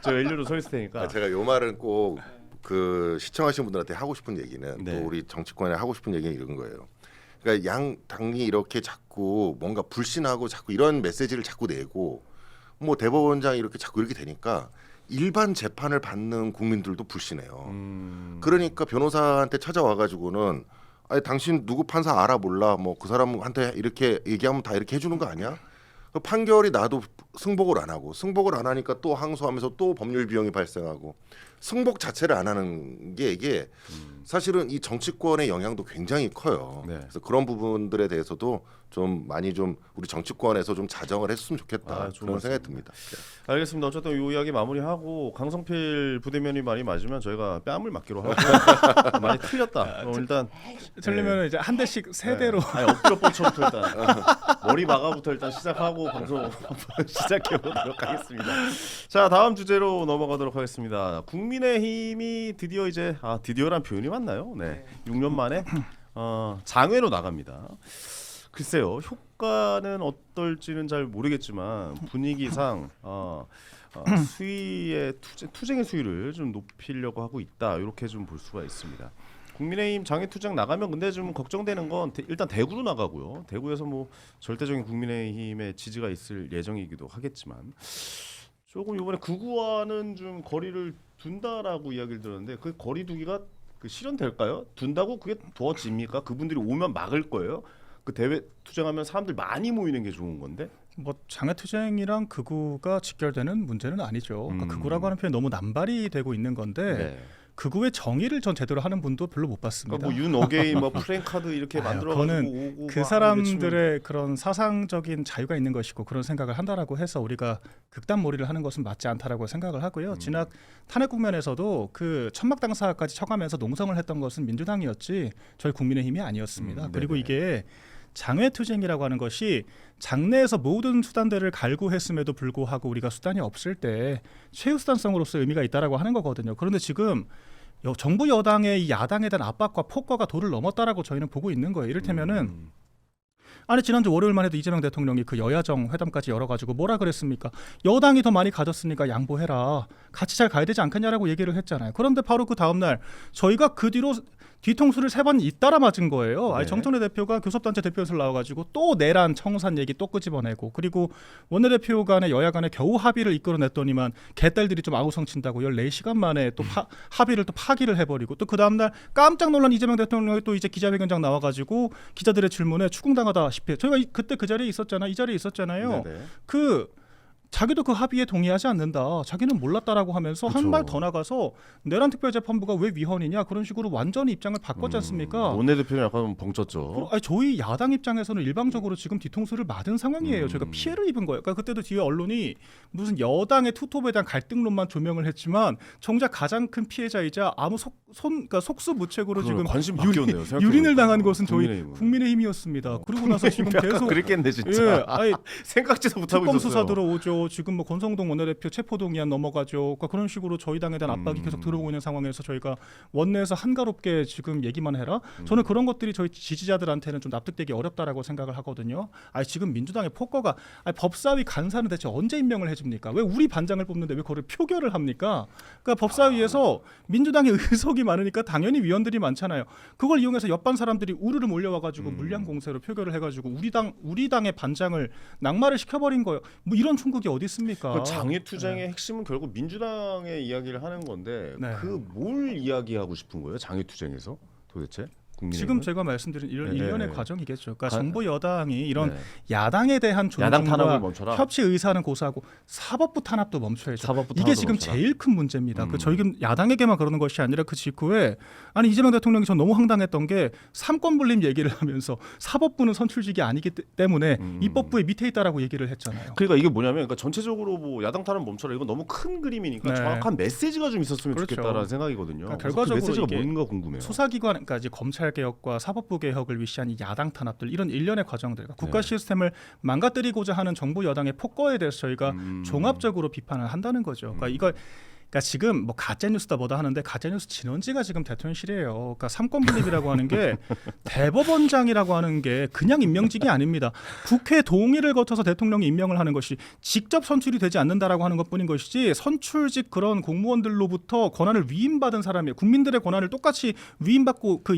Speaker 1: 저 일류로 서 있을 테니까.
Speaker 4: 제가 요 말은 꼭 그 시청하신 분들한테 하고 싶은 얘기는
Speaker 1: 네.
Speaker 4: 또 우리 정치권에 하고 싶은 얘기는 이런 거예요. 그러니까 양 당이 이렇게 자꾸 뭔가 불신하고 자꾸 이런 메시지를 자꾸 내고 뭐 대법원장이 이렇게 자꾸 이렇게 되니까 일반 재판을 받는 국민들도 불신해요. 그러니까 변호사한테 찾아와 가지고는 아니 당신 누구 판사 알아 몰라 뭐 그 사람한테 이렇게 얘기하면 다 이렇게 해주는 거 아니야? 그 판결이 나도 승복을 안 하고 승복을 안 하니까 또 항소하면서 또 법률 비용이 발생하고 승복 자체를 안 하는 게 이게 사실은 이 정치권의 영향도 굉장히 커요.
Speaker 1: 네.
Speaker 4: 그래서 그런 부분들에 대해서도 좀 많이 좀 우리 정치권에서 좀 자정을 했으면 좋겠다
Speaker 1: 좋은
Speaker 4: 그런 생각이 듭니다.
Speaker 1: 알겠습니다. 어쨌든 이 이야기 마무리하고 강성필 부대변이 말이 맞으면 저희가 뺨을 맞기로 하고 많이 틀렸다. 일단
Speaker 3: 틀리면 이제 한 대씩 세대로
Speaker 1: 아니 엎드려 뻗쳐부터 일단 머리 마가부터 일단 시작하고 방송 시작해 보도록 하겠습니다. 자 다음 주제로 넘어가도록 하겠습니다. 국민의힘이 드디어 이제 드디어란 표현이 맞나요? 네, 6년 만에 장외로 나갑니다. 글쎄요, 효과는 어떨지는 잘 모르겠지만 분위기상 수위의 투쟁의 수위를 좀 높이려고 하고 있다. 이렇게 좀 볼 수가 있습니다. 국민의힘 장외투쟁 나가면 근데 좀 걱정되는 건 일단 대구로 나가고요. 대구에서 뭐 절대적인 국민의힘의 지지가 있을 예정이기도 하겠지만 조금 이번에 구구와는 좀 거리를 둔다라고 이야기를 들었는데 그 거리 두기가 실현될까요? 둔다고 그게 도와집니까? 그분들이 오면 막을 거예요? 그 대외 투쟁하면 사람들 많이 모이는 게 좋은 건데.
Speaker 3: 뭐 장외투쟁이랑 극우가 직결되는 문제는 아니죠. 그러니까 극우라고 하는 표현이 너무 남발이 되고 있는 건데
Speaker 1: 네.
Speaker 3: 극우의 정의를 전 제대로 하는 분도 별로 못 봤습니다.
Speaker 1: 그러니까 뭐 윤어게인 뭐 프랭카드 이렇게 만들어가지고 오고
Speaker 3: 그
Speaker 1: 막
Speaker 3: 사람들의 그런 사상적인 자유가 있는 것이고 그런 생각을 한다라고 해서 우리가 극단몰이를 하는 것은 맞지 않다라고 생각을 하고요. 진학 탄핵 국면에서도 그 천막 당사까지 쳐가면서 농성을 했던 것은 민주당이었지 저희 국민의힘이 아니었습니다. 그리고
Speaker 1: 네네.
Speaker 3: 이게 장외투쟁이라고 하는 것이 장내에서 모든 수단들을 갈구했음에도 불구하고 우리가 수단이 없을 때 최우수단성으로서 의미가 있다라고 하는 거거든요. 그런데 지금 정부 여당의 이 야당에 대한 압박과 폭거가 도를 넘었다라고 저희는 보고 있는 거예요. 이를테면은 아니 지난주 월요일만 해도 이재명 대통령이 그 여야정 회담까지 열어가지고 뭐라 그랬습니까? 여당이 더 많이 가졌으니까 양보해라. 같이 잘 가야 되지 않겠냐라고 얘기를 했잖아요. 그런데 바로 그 다음날 저희가 그 뒤로 뒤통수를 3번 잇따라 맞은 거예요. 아니,
Speaker 1: 네.
Speaker 3: 정청래 대표가 교섭단체 대표에서 나와가지고 또 내란 청산 얘기 또 끄집어내고 그리고 원내대표 간에 여야 간에 겨우 합의를 이끌어냈더니만 개딸들이 좀 아우성 친다고 14시간 만에 또 합의를 또 파기를 해버리고 또 그 다음날 깜짝 놀란 이재명 대통령이 또 이제 기자회견장 나와가지고 기자들의 질문에 추궁당하다시피 저희가 그때 그 자리에 있었잖아요. 이 자리에 있었잖아요.
Speaker 1: 네네.
Speaker 3: 자기도 그 합의에 동의하지 않는다. 자기는 몰랐다라고 하면서
Speaker 1: 그쵸.
Speaker 3: 한 발 더 나가서 내란 특별재판부가 왜 위헌이냐 그런 식으로 완전히 입장을 바꿨지 않습니까?
Speaker 1: 원내대표는 약간 벙쳤죠.
Speaker 3: 아니, 저희 야당 입장에서는 일방적으로 지금 뒤통수를 맞은 상황이에요. 저희가 피해를 입은 거예요. 그러니까 그때도 뒤에 언론이 무슨 여당의 투톱에 대한 갈등론만 조명을 했지만 정작 가장 큰 피해자이자 아무 그러니까 속수무책으로 지금
Speaker 1: 관심 바뀌었네요.
Speaker 3: 유린을 당한 것은 저희
Speaker 1: 국민의힘은.
Speaker 3: 국민의힘이었습니다. 그러고 나서 지금 계속
Speaker 1: 그랬겠네 진짜.
Speaker 3: 예, 아니,
Speaker 1: 생각지도 못하고
Speaker 3: 특검
Speaker 1: 있었어요.
Speaker 3: 수사 들어오죠. 지금 뭐 권성동 원내대표 체포동의안 넘어가죠. 그러니까 그런 식으로 저희 당에 대한 압박이 계속 들어오고 있는 상황에서 저희가 원내에서 한가롭게 지금 얘기만 해라. 저는 그런 것들이 저희 지지자들한테는 좀 납득되기 어렵다라고 생각을 하거든요. 아니 지금 민주당의 폭거가 법사위 간사는 대체 언제 임명을 해줍니까? 왜 우리 반장을 뽑는데 왜 그걸 표결을 합니까? 그러니까 법사위에서 민주당의 의석이 많으니까 당연히 위원들이 많잖아요. 그걸 이용해서 옆반 사람들이 우르르 몰려와가지고 물량 공세로 표결을 해가지고 우리 당의 반장을 낙마를 시켜버린 거예요. 뭐 이런 충격이 어디 있습니까?
Speaker 1: 그 장애투쟁의 핵심은 결국 민주당의 이야기를 하는 건데
Speaker 3: 네.
Speaker 1: 그 뭘 이야기하고 싶은 거예요? 장애투쟁에서 도대체? 국민의힘은?
Speaker 3: 지금 제가 말씀드린
Speaker 1: 네,
Speaker 3: 일련의
Speaker 1: 네.
Speaker 3: 과정이겠죠. 그러니까 정부 여당이 이런
Speaker 1: 네.
Speaker 3: 야당에 대한
Speaker 1: 야당 탄압을
Speaker 3: 존중과
Speaker 1: 멈춰라.
Speaker 3: 협치 의사는 고수하고 사법부 탄압도 멈춰야죠.
Speaker 1: 사법부
Speaker 3: 이게
Speaker 1: 탄압도
Speaker 3: 지금
Speaker 1: 멈춰라.
Speaker 3: 제일 큰 문제입니다. 그 저희 야당에게만 그러는 것이 아니라 그 직후에 아니 이재명 대통령이 전 너무 황당했던 게 삼권 분립 얘기를 하면서 사법부는 선출직이 아니기 때문에 입법부의 밑에 있다라고 얘기를 했잖아요.
Speaker 1: 그러니까 이게 뭐냐면 그러니까 전체적으로 뭐 야당 탄압 멈춰라 이건 너무 큰 그림이니까
Speaker 3: 네.
Speaker 1: 정확한 메시지가 좀 있었으면
Speaker 3: 그렇죠.
Speaker 1: 좋겠다라는 생각이거든요.
Speaker 3: 그러니까
Speaker 1: 그래서
Speaker 3: 결과적으로
Speaker 1: 그 메시지가
Speaker 3: 이게
Speaker 1: 뭔가 궁금해요.
Speaker 3: 수사기관까지 검찰 개혁과 사법부 개혁을 위시한 이 야당 탄압들 이런 일련의 과정들, 국가
Speaker 1: 네.
Speaker 3: 시스템을 망가뜨리고자 하는 정부 여당의 폭거에 대해서 저희가 종합적으로 비판을 한다는 거죠. 그러니까 지금 뭐 가짜 뉴스다 뭐다 하는데 가짜 뉴스 진원지가 지금 대통령실이에요. 그러니까 삼권 분립이라고 하는 게 대법원장이라고 하는 게 그냥 임명직이 아닙니다. 국회 동의를 거쳐서 대통령이 임명을 하는 것이 직접 선출이 되지 않는다라고 하는 것뿐인 것이지 선출직 그런 공무원들로부터 권한을 위임받은 사람이에요. 국민들의 권한을 똑같이 위임받고 그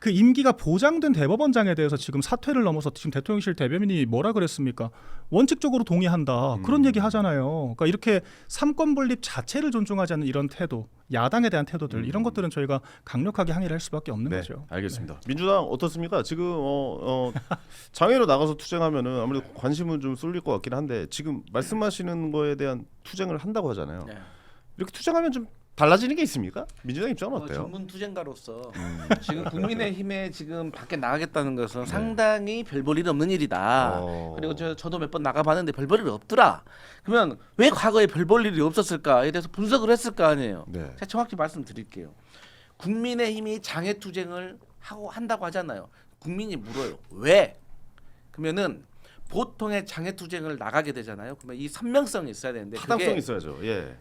Speaker 3: 임기가 보장된 대법원장에 대해서 지금 사퇴를 넘어서 지금 대통령실 대변인이 뭐라 그랬습니까? 원칙적으로 동의한다. 그런 얘기 하잖아요. 그러니까 이렇게 삼권 분립 자체를 존중하지 않는 이런 태도, 야당에 대한 태도들 이런 것들은 저희가 강력하게 항의를 할 수밖에 없는
Speaker 1: 네,
Speaker 3: 거죠.
Speaker 1: 알겠습니다. 민주당 어떻습니까? 지금 장애로 나가서 투쟁하면은 아무래도 관심은 좀 쏠릴 것 같긴 한데 지금 말씀하시는 거에 대한 투쟁을 한다고 하잖아요.
Speaker 2: 네.
Speaker 1: 이렇게 투쟁하면 좀 달라지는 게 있습니까? 민주당 입장은 어때요?
Speaker 2: 전문 투쟁가로서 지금 국민의힘에 지금 밖에 나가겠다는 것은 상당히 별 볼 일 없는 일이다. 그리고 저도 몇 번 나가봤는데 별 볼 일이 없더라. 그러면 왜 과거에 별 볼 일이 없었을까에 대해서 분석을 했을 거 아니에요.
Speaker 1: 네.
Speaker 2: 제가 정확히 말씀드릴게요. 국민의힘이 장애 투쟁을 한다고 하잖아요. 국민이 물어요. 왜? 그러면은 보통의 장애 투쟁을 나가게 되잖아요. 그러면 이 선명성이 있어야 되는데
Speaker 1: 타당성이
Speaker 2: 그게
Speaker 1: 있어야죠. 예.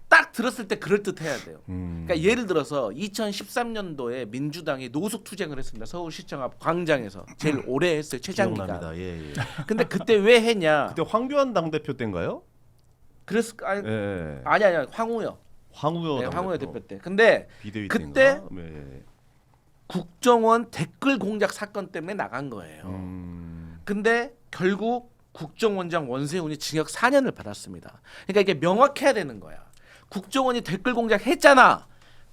Speaker 2: 딱 들었을 때 그럴 듯해야 돼요. 그러니까 예를 들어서 2013년도에 민주당이 노숙 투쟁을 했습니다. 서울시청 앞 광장에서 제일 오래 했어요. 최장기간.
Speaker 1: 기억납니다. 예, 예.
Speaker 2: 근데 그때 왜 했냐?
Speaker 1: 그때 황교안 당대표 때인가요?
Speaker 2: 그랬을 아니
Speaker 1: 예.
Speaker 2: 아니 황우여.
Speaker 1: 황우여
Speaker 2: 네, 황우여 대표 때. 근데
Speaker 1: 비대위
Speaker 2: 그때
Speaker 1: 때인가? 네.
Speaker 2: 국정원 댓글 공작 사건 때문에 나간 거예요. 근데 결국 국정원장 원세훈이 징역 4년을 받았습니다. 그러니까 이게 명확해야 되는 거야. 국정원이 댓글 공작했잖아.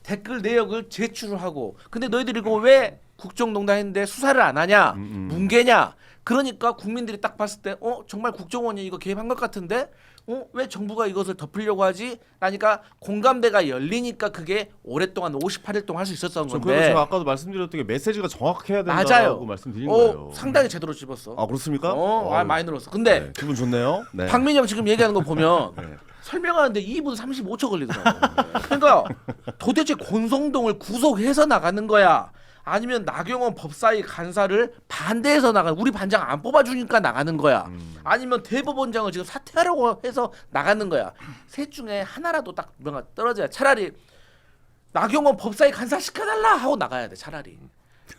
Speaker 2: 댓글 내역을 제출을 하고. 근데 너희들이 이거 왜 국정농단 했는데 수사를 안 하냐? 뭉개냐? 그러니까 국민들이 딱 봤을 때 정말 국정원이 이거 개입한 것 같은데 왜 정부가 이것을 덮으려고 하지? 라니까 공감대가 열리니까 그게 오랫동안 58일 동안 할 수 있었던
Speaker 1: 그래서
Speaker 2: 건데.
Speaker 1: 제가 아까도 말씀드렸던 게 메시지가 정확해야 된다고
Speaker 2: 맞아요.
Speaker 1: 말씀드린 거예요.
Speaker 2: 상당히 제대로 집었어.
Speaker 1: 아 그렇습니까?
Speaker 2: 많이 늘었어. 근데
Speaker 1: 네, 기분 좋네요. 네.
Speaker 2: 박민영 지금 얘기하는 거 보면
Speaker 1: 네.
Speaker 2: 설명하는데 2분 35초 걸리더라고요. 그러니까 도대체 권성동을 구속해서 나가는 거야? 아니면 나경원 법사위 간사를 반대해서 나가는 우리 반장 안 뽑아주니까 나가는 거야? 아니면 대법원장을 지금 사퇴하려고 해서 나가는 거야? 셋 중에 하나라도 딱 명확 떨어져야 차라리 나경원 법사위 간사 시켜달라 하고 나가야 돼 차라리.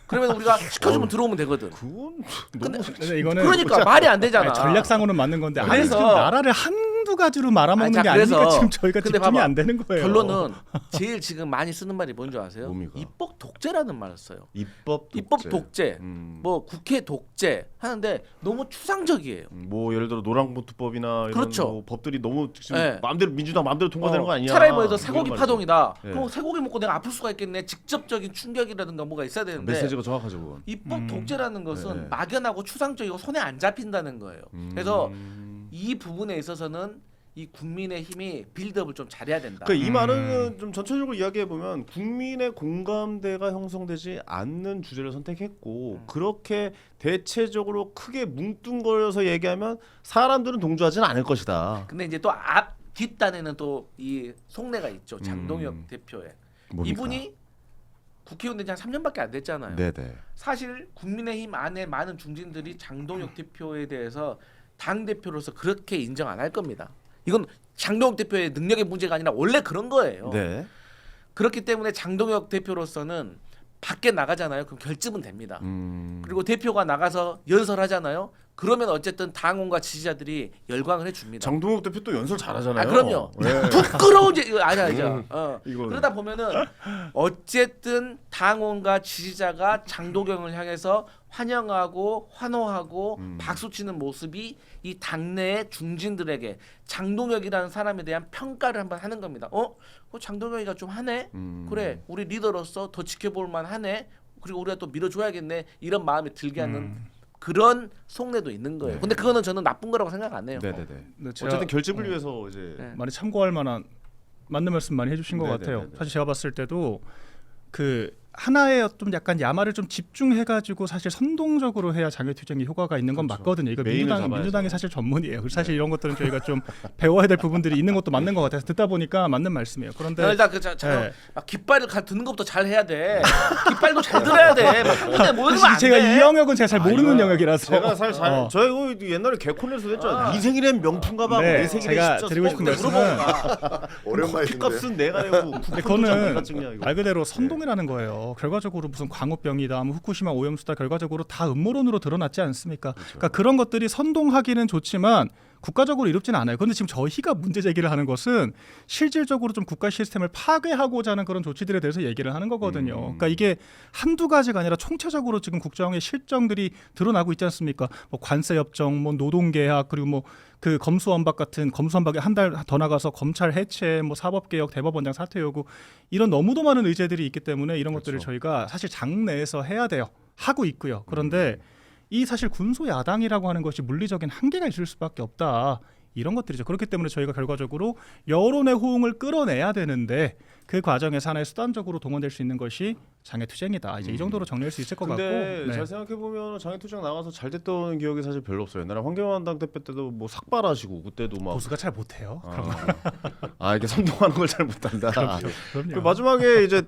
Speaker 2: 그러면 우리가 시켜주면 들어오면 되거든.
Speaker 1: 그건
Speaker 2: 근데
Speaker 3: 근데 이거는
Speaker 2: 그러니까 말이 안 되잖아.
Speaker 3: 전략상으로는 맞는 건데 아니,
Speaker 2: 그래서-
Speaker 3: 지금 나라를 한두 가지로 말아먹는
Speaker 2: 아니, 자,
Speaker 3: 게 아니니까
Speaker 2: 그래서-
Speaker 3: 지금 저희가
Speaker 2: 근데
Speaker 3: 집중이
Speaker 2: 봐봐.
Speaker 3: 안 되는 거예요.
Speaker 2: 결론은 제일 지금 많이 쓰는 말이 뭔지 아세요?
Speaker 1: 뭡니까?
Speaker 2: 입법 독재라는 말을 써요.
Speaker 1: 입법
Speaker 2: 독재, 뭐 국회 독재 하는데 너무 추상적이에요.
Speaker 1: 뭐 예를 들어 노란봉투법이나 이런
Speaker 2: 그렇죠.
Speaker 1: 뭐 법들이 너무 지금
Speaker 2: 네.
Speaker 1: 마음대로 민주당 마음대로 통과되는 거 아니냐?
Speaker 2: 차라리 뭐 해서
Speaker 1: 이런
Speaker 2: 쇠고기
Speaker 1: 말이죠.
Speaker 2: 파동이다.
Speaker 1: 네.
Speaker 2: 그럼 쇠고기 먹고 내가 아플 수가 있겠네. 직접적인 충격이라든가 뭐가 있어야 되는데
Speaker 1: 메시지가 정확하죠, 그건.
Speaker 2: 입법 독재라는 것은
Speaker 1: 네.
Speaker 2: 막연하고 추상적이고 손에 안 잡힌다는 거예요. 그래서 이 부분에 있어서는 이 국민의힘이 빌드업을 좀 잘해야 된다.
Speaker 1: 그러니까 이 말은 좀 전체적으로 이야기해 보면 국민의 공감대가 형성되지 않는 주제를 선택했고 그렇게 대체적으로 크게 뭉뚱거려서 얘기하면 사람들은 동조하지는 않을 것이다.
Speaker 2: 근데 이제 또 앞 뒷단에는 또 이 속내가 있죠. 장동혁 대표의
Speaker 1: 뭡니까?
Speaker 2: 이분이 국회의원 된 지 한 3년밖에 안 됐잖아요.
Speaker 1: 네네.
Speaker 2: 사실 국민의힘 안에 많은 중진들이 장동혁 대표에 대해서 당 대표로서 그렇게 인정 안 할 겁니다. 이건 장동혁 대표의 능력의 문제가 아니라 원래 그런 거예요.
Speaker 1: 네.
Speaker 2: 그렇기 때문에 장동혁 대표로서는 밖에 나가잖아요. 그럼 결집은 됩니다. 그리고 대표가 나가서 연설하잖아요. 그러면 어쨌든 당원과 지지자들이 열광을 해줍니다.
Speaker 1: 장동혁 대표 또 연설 잘하잖아요.
Speaker 2: 아, 그럼요.
Speaker 1: 네.
Speaker 2: 부끄러운 이거 아니야.
Speaker 1: 이거는.
Speaker 2: 그러다 보면은 어쨌든 당원과 지지자가 장도경을 향해서 환영하고 환호하고 박수치는 모습이 이 당내의 중진들에게 장동혁이라는 사람에 대한 평가를 한번 하는 겁니다. 장동혁이가 좀 하네. 그래, 우리 리더로서 더 지켜볼 만하네. 그리고 우리가 또 밀어줘야겠네. 이런 마음이 들게 하는 그런 속내도 있는 거예요.
Speaker 1: 네.
Speaker 2: 근데 그거는 저는 나쁜 거라고 생각 안 해요.
Speaker 1: 네네네.
Speaker 3: 네, 제가
Speaker 1: 어쨌든 결집을 위해서 이제
Speaker 2: 네.
Speaker 3: 많이 참고할 만한 맞는 말씀 많이 해주신 것
Speaker 1: 네네네네.
Speaker 3: 같아요. 사실 제가 봤을 때도 그 하나의 좀 약간 야마를 좀 집중해가지고 사실 선동적으로 해야 장애투쟁이 효과가 있는 건
Speaker 1: 그렇죠.
Speaker 3: 맞거든요. 이거
Speaker 1: 메인을 잡아야죠.
Speaker 3: 민주당이 사실 전문이에요. 그래서 사실 이런 것들은 저희가 좀 배워야 될 부분들이 있는 것도 맞는 것 같아서 듣다 보니까 맞는 말씀이에요. 그런데
Speaker 2: 일단
Speaker 3: 네.
Speaker 2: 막 깃발을 드는 것부터 잘 해야 돼. 깃발도 잘 들어야 돼. 막 손에 모이면 안
Speaker 3: 제가
Speaker 2: 돼.
Speaker 3: 이 영역은 제가 잘 모르는 영역이라서
Speaker 1: 제가 사실 잘
Speaker 3: 어.
Speaker 1: 저희 이거 옛날에 개콘에서 했잖아요. 네 생일엔 명품 가방,
Speaker 3: 네,
Speaker 1: 내 생일에
Speaker 3: 제가
Speaker 1: 진짜
Speaker 3: 드리고 싶은
Speaker 1: 근데
Speaker 3: 말씀은
Speaker 4: 오랜만에 듣는데.
Speaker 1: 값은 내가 내고
Speaker 3: 근데 그거는
Speaker 1: 누가 찍냐, 이거.
Speaker 3: 말 그대로 선동이라는 거예요. 결과적으로 무슨 광우병이다, 뭐 후쿠시마 오염수다 결과적으로 다 음모론으로 드러났지 않습니까? 그러니까 그런 것들이 선동하기는 좋지만 국가적으로 이롭지는 않아요. 그런데 지금 저희가 문제 제기를 하는 것은 실질적으로 좀 국가 시스템을 파괴하고자 하는 그런 조치들에 대해서 얘기를 하는 거거든요. 그러니까 이게 한두 가지가 아니라 총체적으로 지금 국정의 실정들이 드러나고 있지 않습니까? 뭐 관세 협정, 뭐 노동계약, 그리고 뭐 그 검수완박 같은 검수완박에 한 달 더 나가서 검찰 해체, 뭐 사법개혁, 대법원장 사퇴 요구 이런 너무도 많은 의제들이 있기 때문에 이런 것들을 저희가 사실 당내에서 해야 돼요. 하고 있고요. 그런데 이 사실 군소 야당이라고 하는 것이 물리적인 한계가 있을 수밖에 없다. 이런 것들이죠. 그렇기 때문에 저희가 결과적으로 여론의 호응을 끌어내야 되는데 그 과정에서 하나의 수단적으로 동원될 수 있는 것이 장애투쟁이다. 이제 이 정도로 정리할 수 있을 것 같고.
Speaker 1: 근데
Speaker 3: 네.
Speaker 1: 잘 생각해 보면 장애투쟁 나가서 잘 됐던 기억이 사실 별로 없어요. 옛날에 황교안 당대표 때도 뭐 삭발하시고 그때도 막
Speaker 3: 보수가 잘 못해요.
Speaker 1: 이렇게 선동하는 걸 잘 못한다.
Speaker 3: 그럼요.
Speaker 1: 그 마지막에 이제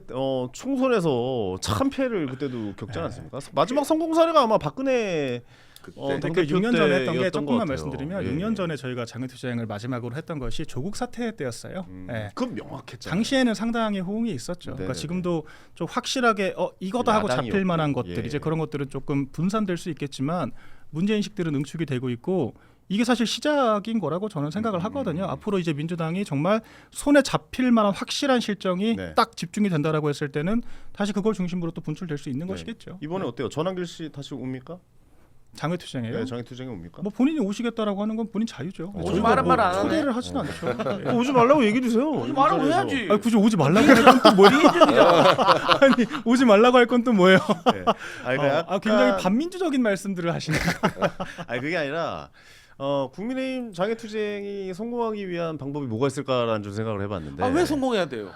Speaker 1: 총선에서 참패를 그때도 겪지 않았습니까? 마지막 성공 사례가 아마 박근혜
Speaker 3: 그러니까
Speaker 1: 당대표
Speaker 3: 6년 전에 했던 게
Speaker 1: 때였던 것
Speaker 3: 조금만
Speaker 1: 같아요.
Speaker 3: 말씀드리면
Speaker 1: 예,
Speaker 3: 6년
Speaker 1: 예.
Speaker 3: 전에 저희가 장애투쟁을 마지막으로 했던 것이 조국 사태 때였어요. 예.
Speaker 1: 그건 명확했잖아요.
Speaker 3: 당시에는 상당히 호응이 있었죠. 그러니까
Speaker 1: 네네네.
Speaker 3: 지금도 좀 확실하게 이거다 하고
Speaker 1: 야당이었고.
Speaker 3: 잡힐 만한 것들
Speaker 1: 예.
Speaker 3: 이제 그런 것들은 조금 분산될 수 있겠지만 문제 인식들은 응축이 되고 있고 이게 사실 시작인 거라고 저는 생각을 하거든요. 앞으로 이제 민주당이 정말 손에 잡힐 만한 확실한 실정이
Speaker 1: 네.
Speaker 3: 딱 집중이 된다라고 했을 때는 다시 그걸 중심으로 또 분출될 수 있는 것이겠죠.
Speaker 1: 이번에 어때요? 전환길 씨 다시 옵니까?
Speaker 3: 장애투쟁이에요.
Speaker 1: 네, 장애투쟁에 옵니까?
Speaker 3: 뭐 본인이 오시겠다라고 하는 건 본인 자유죠.
Speaker 1: 오지
Speaker 3: 저희가
Speaker 2: 말은 말안 하네.
Speaker 3: 초대를 하진 않죠. 예.
Speaker 1: 오지 말라고 얘기해 주세요.
Speaker 2: 말을 해야지.
Speaker 3: 아니, 굳이 오지 말라고 할 건 또 뭐예요? 아니 오지 말라고 할 건 또 뭐예요?
Speaker 1: 네. 그러니까
Speaker 3: 굉장히
Speaker 1: 약간-
Speaker 3: 반민주적인 말씀들을 하시네요.
Speaker 1: 아니 그게 아니라 국민의힘 장애투쟁이 성공하기 위한 방법이 뭐가 있을까라는 좀 생각을 해봤는데
Speaker 2: 왜 성공해야 돼요?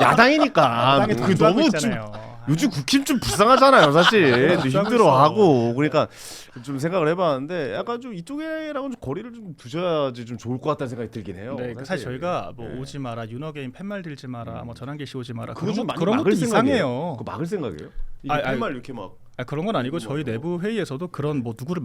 Speaker 1: 야당이니까
Speaker 3: 땅에
Speaker 1: 그
Speaker 3: 동조하고
Speaker 1: 너무 좀
Speaker 3: 있잖아요.
Speaker 1: 요즘 국힘 좀 불쌍하잖아요 사실 좀
Speaker 3: 동조하고
Speaker 1: 힘들어하고 그러니까 좀 생각을 해봤는데 약간 좀 이쪽이랑은 좀 거리를 좀 두셔야지 좀 좋을 것 같다는 생각이 들긴 해요.
Speaker 3: 네, 사실 저희가 뭐
Speaker 1: 네.
Speaker 3: 오지 마라, 윤어게인 팻말 들지 마라, 뭐 전환길 씨 오지 마라
Speaker 1: 그거 좀 많이
Speaker 3: 그런 것도
Speaker 1: 막을 생각이에요.
Speaker 3: 이상해요.
Speaker 1: 그거 막을 생각이에요? 이게
Speaker 3: 아니,
Speaker 1: 말 이렇게 막
Speaker 3: 그런 건 아니고 저희 내부 회의에서도 그런 뭐 누구를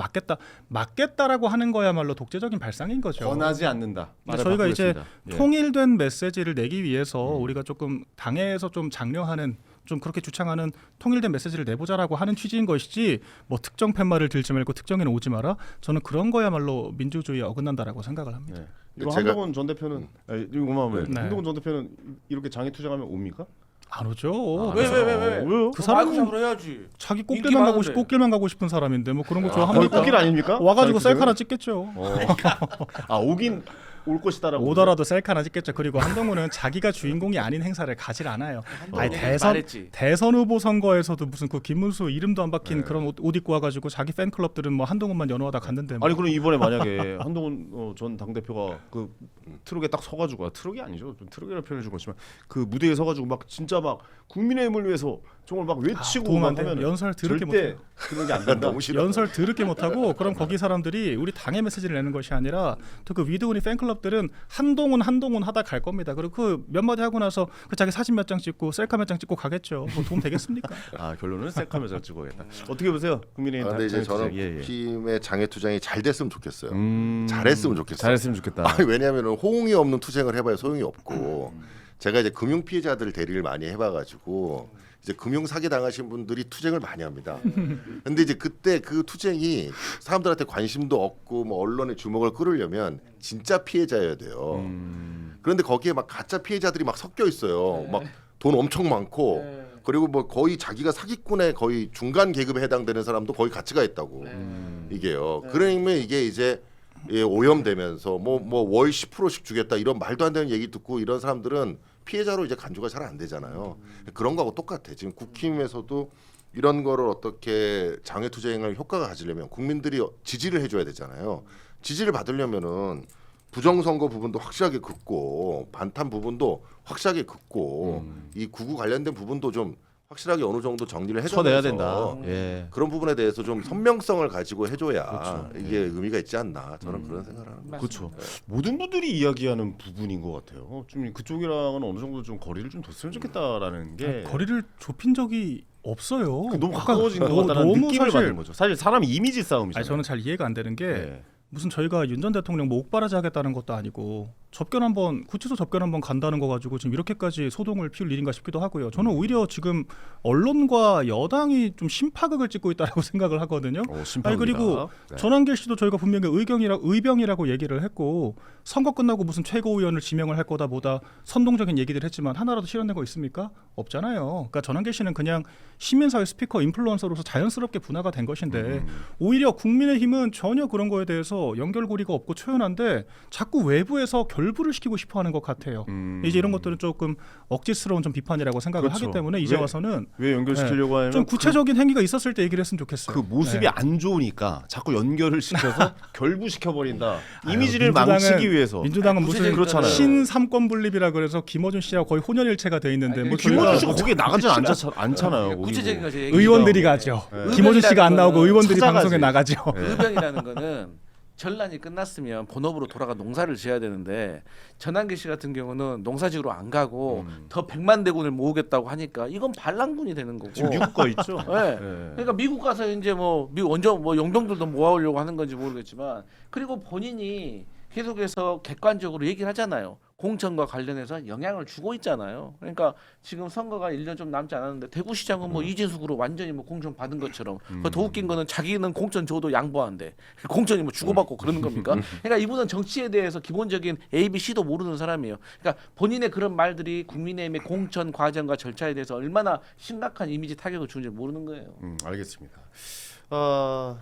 Speaker 3: 막겠다라고 하는 거야말로 독재적인 발상인 거죠.
Speaker 1: 권하지 않는다.
Speaker 3: 근데 저희가 이제
Speaker 1: 예.
Speaker 3: 통일된 메시지를 내기 위해서 우리가 조금 당에서 좀 장려하는 좀 그렇게 주창하는 통일된 메시지를 내보자라고 하는 취지인 것이지 뭐 특정 팻말을 들지 말고 특정에는 오지 마라. 저는 그런 거야말로 민주주의에 어긋난다라고 생각을 합니다.
Speaker 1: 네. 이거
Speaker 4: 제가-
Speaker 1: 한동훈 전 대표는 이거만
Speaker 3: 네.
Speaker 1: 한동훈 전 대표는 이렇게 장애투쟁하면 옵니까?
Speaker 3: 안 오죠.
Speaker 2: 왜?
Speaker 1: 왜요?
Speaker 3: 그 사람은
Speaker 2: 마이크 잡으러 해야지.
Speaker 3: 자기
Speaker 2: 인기
Speaker 3: 꽃길만 가고
Speaker 2: 많은데.
Speaker 3: 꽃길만 가고 싶은 사람인데 뭐 그런 거
Speaker 1: 거의
Speaker 3: 좋아합니까?
Speaker 1: 꽃길 아닙니까?
Speaker 3: 와가지고
Speaker 1: 장애투쟁은?
Speaker 3: 셀카 하나 찍겠죠.
Speaker 1: 오긴 올 것이다라고.
Speaker 3: 오더라도 셀카 하나 찍겠죠. 그리고 한동훈은 자기가 주인공이 아닌 행사를 가질 않아요. 아니
Speaker 2: 말했지.
Speaker 3: 대선 후보 선거에서도 무슨 그 김문수 이름도 안 박힌
Speaker 1: 네.
Speaker 3: 그런 옷 입고 와가지고 자기 팬클럽들은 뭐 한동훈만 연호하다 갔는데 뭐.
Speaker 1: 아니 그럼 이번에 만약에 한동훈 전 당대표가 그 트럭에 딱 서가지고 트럭이 아니죠 좀 트럭이라 표현해 준 거지만 그 무대에 서가지고 막 진짜 막 국민의힘을 위해서 정말 막 외치고
Speaker 3: 도움 안
Speaker 1: 막
Speaker 3: 돼요.
Speaker 1: 하면
Speaker 3: 연설 더럽게
Speaker 1: 절대
Speaker 3: 못해요.
Speaker 1: 그런 게 안 된다.
Speaker 4: 너무 싫어.
Speaker 3: 연설 더럽게 못하고 그럼 거기 사람들이 우리 당의 메시지를 내는 것이 아니라 또 그 위드우니 팬클럽들은 한동훈 하다 갈 겁니다. 그리고 그 몇 마디 하고 나서 그 자기 사진 몇 장 찍고 셀카 몇 장 찍고 가겠죠. 뭐 도움 되겠습니까?
Speaker 1: 결론은 셀카 몇장 찍어야겠다. 어떻게 보세요, 국민의힘
Speaker 4: 근데 이제 저는
Speaker 1: 장애투쟁?
Speaker 4: 팀의 장애투쟁이 잘 됐으면 좋겠어요.
Speaker 1: 음,
Speaker 4: 잘했으면 좋겠어요.
Speaker 1: 잘했으면 좋겠다.
Speaker 4: 아니, 왜냐하면 호응이 없는 투쟁을 해봐야 소용이 없고 제가 이제 금융 피해자들 대리를 많이 해봐가지고 이제 금융 사기 당하신 분들이 투쟁을 많이 합니다. 근데 이제 그때 그 투쟁이 사람들한테 관심도 없고 뭐 언론의 주목을 끌으려면 진짜 피해자여야 돼요. 그런데 거기에 막 가짜 피해자들이 막 섞여 있어요. 막 돈 엄청 많고 그리고 뭐 거의 자기가 사기꾼의 거의 중간 계급에 해당되는 사람도 거의 같이 가 있다고 이게요. 그러면 이게 이제 오염되면서 뭐 월 10%씩 주겠다 이런 말도 안 되는 얘기 듣고 이런 사람들은 피해자로 이제 간주가 잘 안 되잖아요. 그런 거하고 똑같아. 지금 국힘에서도 이런 거를 어떻게 장외투쟁을 효과가 가지려면 국민들이 지지를 해줘야 되잖아요. 지지를 받으려면은 부정선거 부분도 확실하게 긋고 반탄 부분도 확실하게 긋고 이 구구 관련된 부분도 좀 확실하게 어느 정도 정리를
Speaker 1: 쳐내야
Speaker 4: 해줘야
Speaker 1: 된다. 예.
Speaker 4: 그런 부분에 대해서 좀 선명성을 가지고 해줘야
Speaker 1: 그렇죠.
Speaker 4: 이게 의미가 있지 않나 저는 그런 생각을 하는 거예요.
Speaker 1: 그렇죠. 모든 분들이 이야기하는 부분인 것 같아요. 좀 그쪽이랑은 어느 정도 좀 거리를 좀 뒀으면 좋겠다라는 게
Speaker 3: 거리를 좁힌 적이 없어요.
Speaker 1: 너무
Speaker 3: 아까
Speaker 1: 가까워진 것 같다는
Speaker 3: 너무
Speaker 1: 느낌을
Speaker 3: 사실-
Speaker 1: 받는 거죠. 사실 사람 이미지 싸움이잖아요.
Speaker 3: 아니 저는 잘 이해가 안 되는 게
Speaker 1: 예.
Speaker 3: 무슨 저희가 윤 전 대통령 뭐 옥바라지 하겠다는 것도 아니고 접견 한번 구치소 접견 한번 간다는 거 가지고 지금 이렇게까지 소동을 피울 일인가 싶기도 하고요. 저는 오히려 지금 언론과 여당이 좀 심파극을 찍고 있다라고 생각을 하거든요.
Speaker 1: 심판입니다.
Speaker 3: 아니 그리고
Speaker 1: 네.
Speaker 3: 전한길 씨도 저희가 분명히 의병이라고 얘기를 했고 선거 끝나고 무슨 최고위원을 지명을 할 거다 보다 선동적인 얘기들 했지만 하나라도 실현된 거 있습니까? 없잖아요. 그러니까 전한길 씨는 그냥 시민사회 스피커 인플루언서로서 자연스럽게 분화가 된 것인데 오히려 국민의힘은 전혀 그런 거에 대해서 연결고리가 없고 초연한데 자꾸 외부에서 결부를 시키고 싶어하는 것 같아요. 이제 이런 것들은 조금 억지스러운 좀 비판이라고 생각을
Speaker 1: 그렇죠.
Speaker 3: 하기 때문에 이제
Speaker 1: 왜-
Speaker 3: 와서는
Speaker 1: 왜 연결시키려고 하면
Speaker 3: 좀 구체적인 행위가 있었을 때 얘기를 했으면 좋겠어요.
Speaker 1: 그 모습이
Speaker 3: 네.
Speaker 1: 안 좋으니까 자꾸 연결을 시켜서 결부시켜 버린다. 이미지를
Speaker 3: 민주당은-
Speaker 1: 망치기 위해서.
Speaker 3: 민주당은 무슨
Speaker 1: 그렇잖아요.
Speaker 3: 신삼권 분립이라 그래서 김어준 씨하고 거의 혼연일체가 돼 있는데
Speaker 2: 아니,
Speaker 3: 뭐
Speaker 1: 김호준
Speaker 3: 저희가
Speaker 1: 씨가 거기에 나가지 않잖아요.
Speaker 2: 구체적인
Speaker 1: 거기
Speaker 2: 것이
Speaker 3: 의원들이 가죠.
Speaker 1: 네.
Speaker 3: 김어준 씨가 안 나오고
Speaker 2: 의원이라는
Speaker 3: 의원들이
Speaker 1: 찾아가지.
Speaker 3: 방송에 나가죠.
Speaker 2: 의병이라는 거는 전란이 끝났으면 본업으로 돌아가 농사를 지어야 되는데 전한길 씨 같은 경우는 농사지으러 안 가고 더 100만 대군을 모으겠다고 하니까 이건 반란군이 되는 거고.
Speaker 1: 지금 미국 가 있죠.
Speaker 2: 네.
Speaker 1: 네.
Speaker 2: 그러니까 미국 가서 이제 뭐 미국 원정 뭐 용병들도 모아오려고 하는 건지 모르겠지만 그리고 본인이 계속해서 객관적으로 얘기를 하잖아요. 공천과 관련해서 영향을 주고 있잖아요. 그러니까 지금 선거가 1년 좀 남지 않았는데 대구시장은 뭐 이진숙으로 완전히 뭐 공천 받은 것처럼 더 웃긴 거는 자기는 공천 줘도 양보한대. 공천이 뭐 주고받고 그러는 겁니까? 그러니까 이분은 정치에 대해서 기본적인 A, B, C도 모르는 사람이에요. 그러니까 본인의 그런 말들이 국민의힘의 공천 과정과 절차에 대해서 얼마나 심각한 이미지 타격을 주는지 모르는 거예요.
Speaker 1: 알겠습니다.